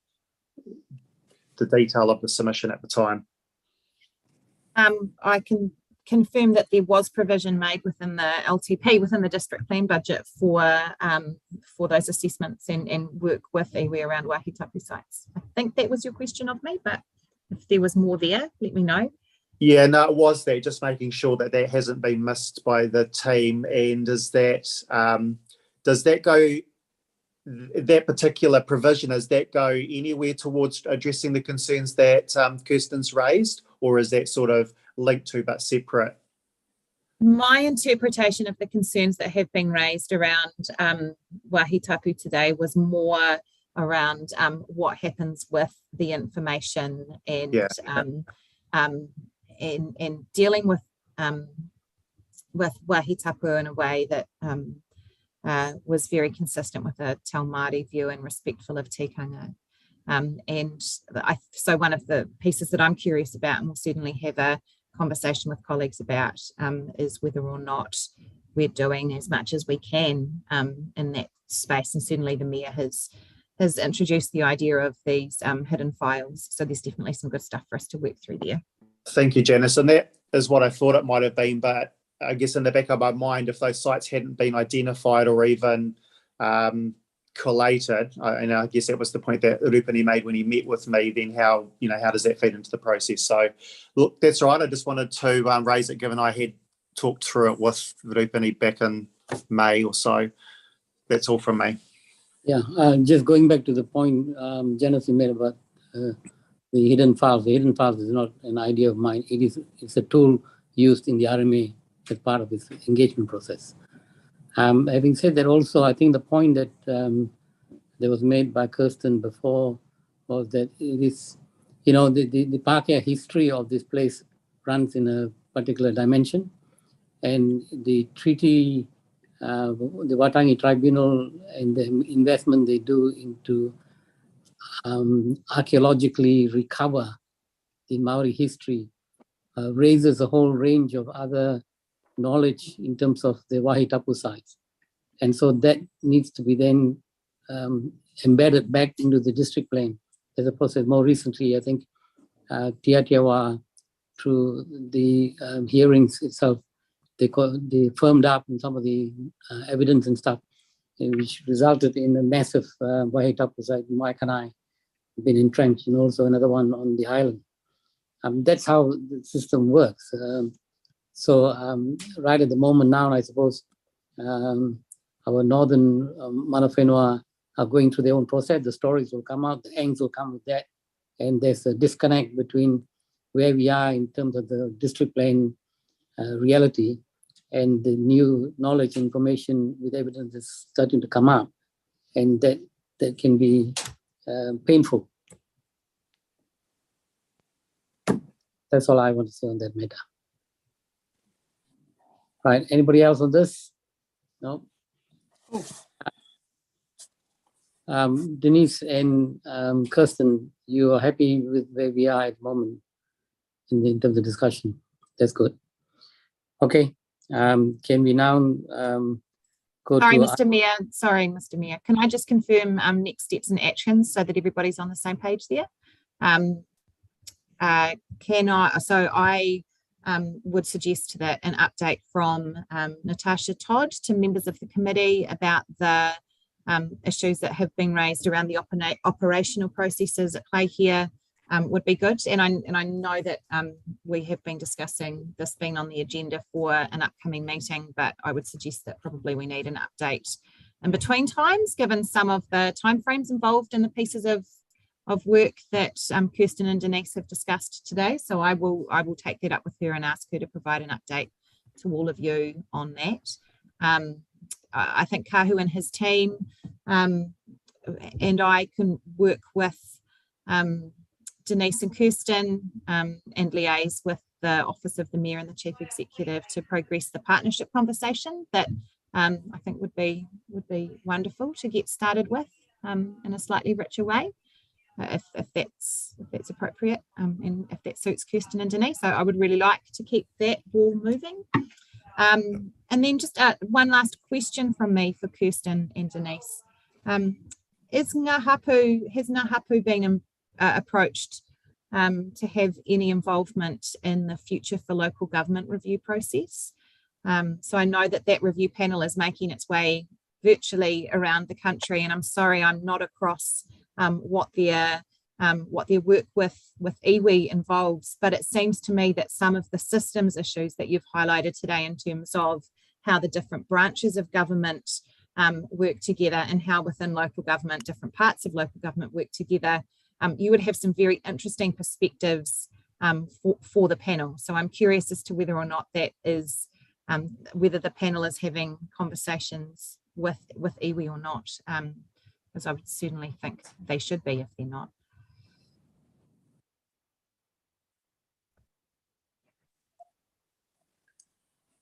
detail of the submission at the time. I can confirm that there was provision made within the LTP, within the district plan budget for those assessments and work with iwi around wahi tapu sites. I think that was your question of me, but if there was more there, let me know. Yeah, no, it was that, just making sure that that hasn't been missed by the team. And is that, does that go, that particular provision, does that go anywhere towards addressing the concerns that Kirsten's raised, or is that sort of linked to but separate? My interpretation of the concerns that have been raised around Wāhi Tapu today was more around what happens with the information and and dealing with Wāhi Tapu in a way that was very consistent with a Te Māori view and respectful of tikanga. So one of the pieces that I'm curious about, and we'll certainly have a conversation with colleagues about, is whether or not we're doing as much as we can in that space. And certainly the Mayor has introduced the idea of these hidden files. So there's definitely some good stuff for us to work through there. Thank you, Janice. And that is what I thought it might have been, but I guess in the back of my mind, if those sites hadn't been identified or even collated, and I guess that was the point that Rupani made when he met with me, then how does that feed into the process? So look, that's right. I just wanted to raise it, given I had talked through it with Rupani back in May or so. That's all from me. Yeah, just going back to the point Janice made about the hidden files. The hidden files is not an idea of mine. It's a tool used in the RMA as part of this engagement process. Having said that, also, I think the point that that was made by Kirsten before was that it is, the Pākehā history of this place runs in a particular dimension, and the treaty, the Waitangi Tribunal and the investment they do into archaeologically recover the Maori history raises a whole range of other knowledge in terms of the Wāhi Tapu sites. And so that needs to be then embedded back into the district plan as a process. More recently, I think Tiatiawa, through the hearings itself, they firmed up in some of the evidence and stuff, which resulted in a massive Wāhi Tapu site in Waitangi been entrenched, and also another one on the island. That's how the system works. So right at the moment now, I suppose, our northern mana whenua are going through their own process. The stories will come out, the angst will come with that. And there's a disconnect between where we are in terms of the district plan reality and the new knowledge, information with evidence is starting to come out. And that can be painful. That's all I want to say on that matter. Right, anybody else on this? No? Denise and Kirsten, you are happy with where we are at the moment in terms of discussion? That's good. Okay, can we now go Sorry, to... Mr. Mayor. Can I just confirm next steps and actions so that everybody's on the same page there? I would suggest that an update from Natasha Todd to members of the committee about the issues that have been raised around the operational processes at play here would be good. And I know that we have been discussing this being on the agenda for an upcoming meeting, but I would suggest that probably we need an update in between times, given some of the timeframes involved in the pieces of work that Kirsten and Denise have discussed today. So I will take that up with her and ask her to provide an update to all of you on that. I think Kahu and his team and I can work with Denise and Kirsten and liaise with the Office of the Mayor and the Chief Executive to progress the partnership conversation that I think would be wonderful to get started with in a slightly richer way. If that's appropriate and if that suits Kirsten and Denise. So I would really like to keep that ball moving. And then just one last question from me for Kirsten and Denise. Has Ngā Hapu been approached to have any involvement in the Future for Local Government review process? So I know that review panel is making its way virtually around the country, and I'm sorry I'm not across what their what their work with iwi involves, but it seems to me that some of the systems issues that you've highlighted today in terms of how the different branches of government work together and how within local government, different parts of local government work together, you would have some very interesting perspectives for the panel. So I'm curious as to whether or not that is, whether the panel is having conversations with iwi or not, because I would certainly think they should be if they're not.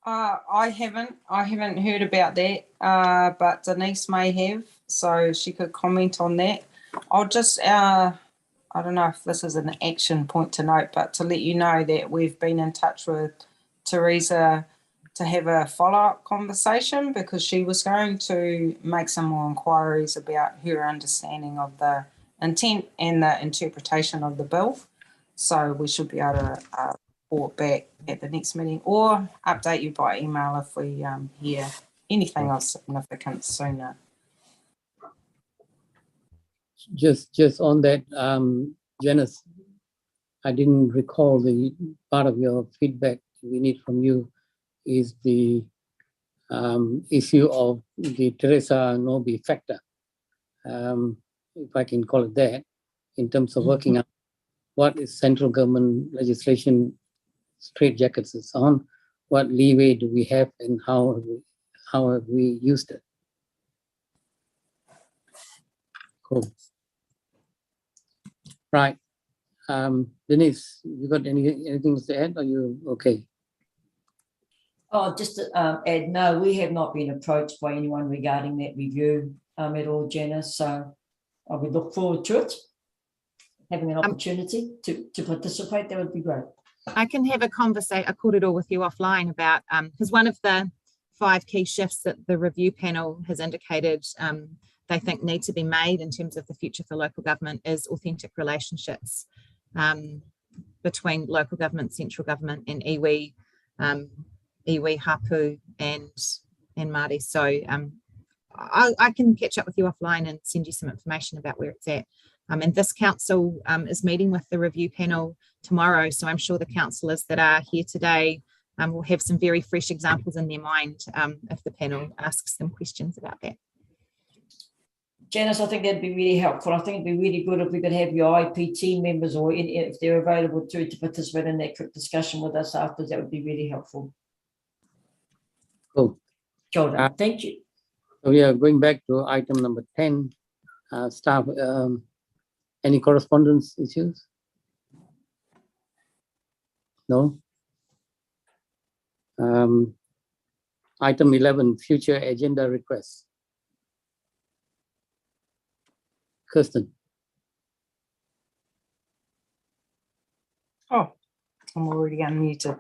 I haven't heard about that, but Denise may have, so she could comment on that. I'll just, I don't know if this is an action point to note, but to let you know that we've been in touch with Teresa to have a follow-up conversation because she was going to make some more inquiries about her understanding of the intent and the interpretation of the bill. So we should be able to report back at the next meeting or update you by email if we hear anything of significance sooner. Just on that, Janice, I didn't recall the part of your feedback we need from you is the issue of the Teresa Nobi factor, if I can call it that, in terms of working out what is central government legislation straitjackets is on, what leeway do we have and how have we used it. Cool. Right. Denise, you got anything to add? Are you okay? Oh, just to add, no, we have not been approached by anyone regarding that review at all, Janice. So I would look forward to it. Having an opportunity to participate, that would be great. I can have a conversation, a corridor with you offline about, because one of the 5 key shifts that the review panel has indicated they think need to be made in terms of the future for local government is authentic relationships between local government, central government and iwi, iwi, hapu and Māori. So I can catch up with you offline and send you some information about where it's at. And this council is meeting with the review panel tomorrow. So I'm sure the councillors that are here today will have some very fresh examples in their mind if the panel asks them questions about that. Janice, I think that'd be really helpful. I think it'd be really good if we could have your IPT members or if they're available to participate in that quick discussion with us after. That would be really helpful. Cool. Kia ora. Thank you. So we are going back to item number 10, staff. Any correspondence issues? No. Item 11, future agenda requests. Kirsten. Oh, I'm already unmuted.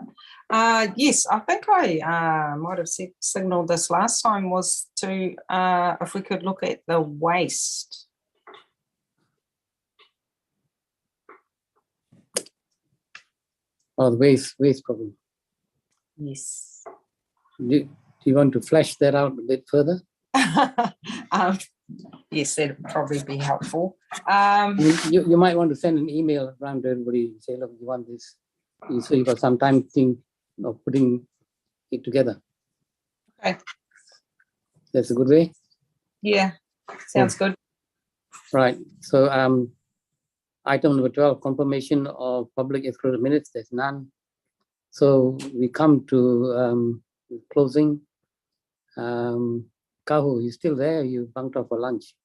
Yes, I think I might have signalled this last time was to, if we could look at the waste. Oh, the waste problem. Yes. Do you want to flesh that out a bit further? Yes, that would probably be helpful. You might want to send an email around to everybody and say, look, you want this. So you got some time to think of putting it together. Okay. That's a good way? Yeah, sounds good. Right. So item number 12, confirmation of public excluded minutes. There's none. So we come to closing. Kahu, you still there? You bunked off for lunch?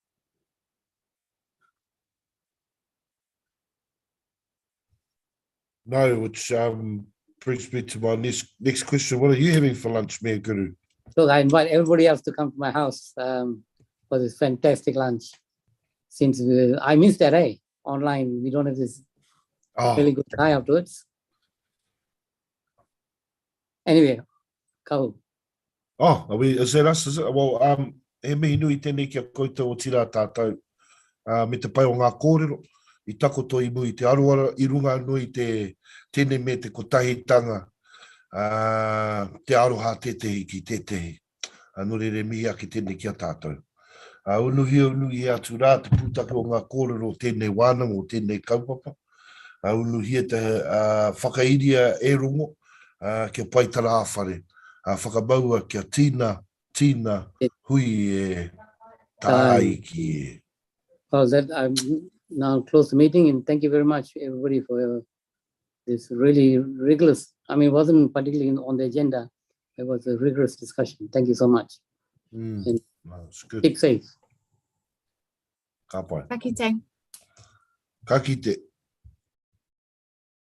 No, which brings me to my next question. What are you having for lunch, Mayor Guru? Look, I invite everybody else to come to my house for this fantastic lunch. Since I missed that, online, we don't have this really good guy afterwards. Anyway, Kahu. Oh, is that us? Is it? Well, he mihi nui tēnei kia koutou o tira tātou. Me te pai o ngā kōrero, I takoto I mui te aroara, I runga nui tēnei me te kotahitanga, te aroha tetehi ki tetehi. Nō re re mihi ake tēnei kia tātou. Unuhi atu rā te pūtaka o ngā kōrero tēnei wānanga o tēnei kaupapa. Unuhi te whakairia e rongo kia paitara āwhare. Whakabaua kia tīna hui e tāi ki e. Well, that I'm now close the meeting, and thank you very much, everybody, for this really rigorous. I mean, it wasn't particularly on the agenda. It was a rigorous discussion. Thank you so much. And That's good. keep safe. Ka pai. Ka kite. Ka kite.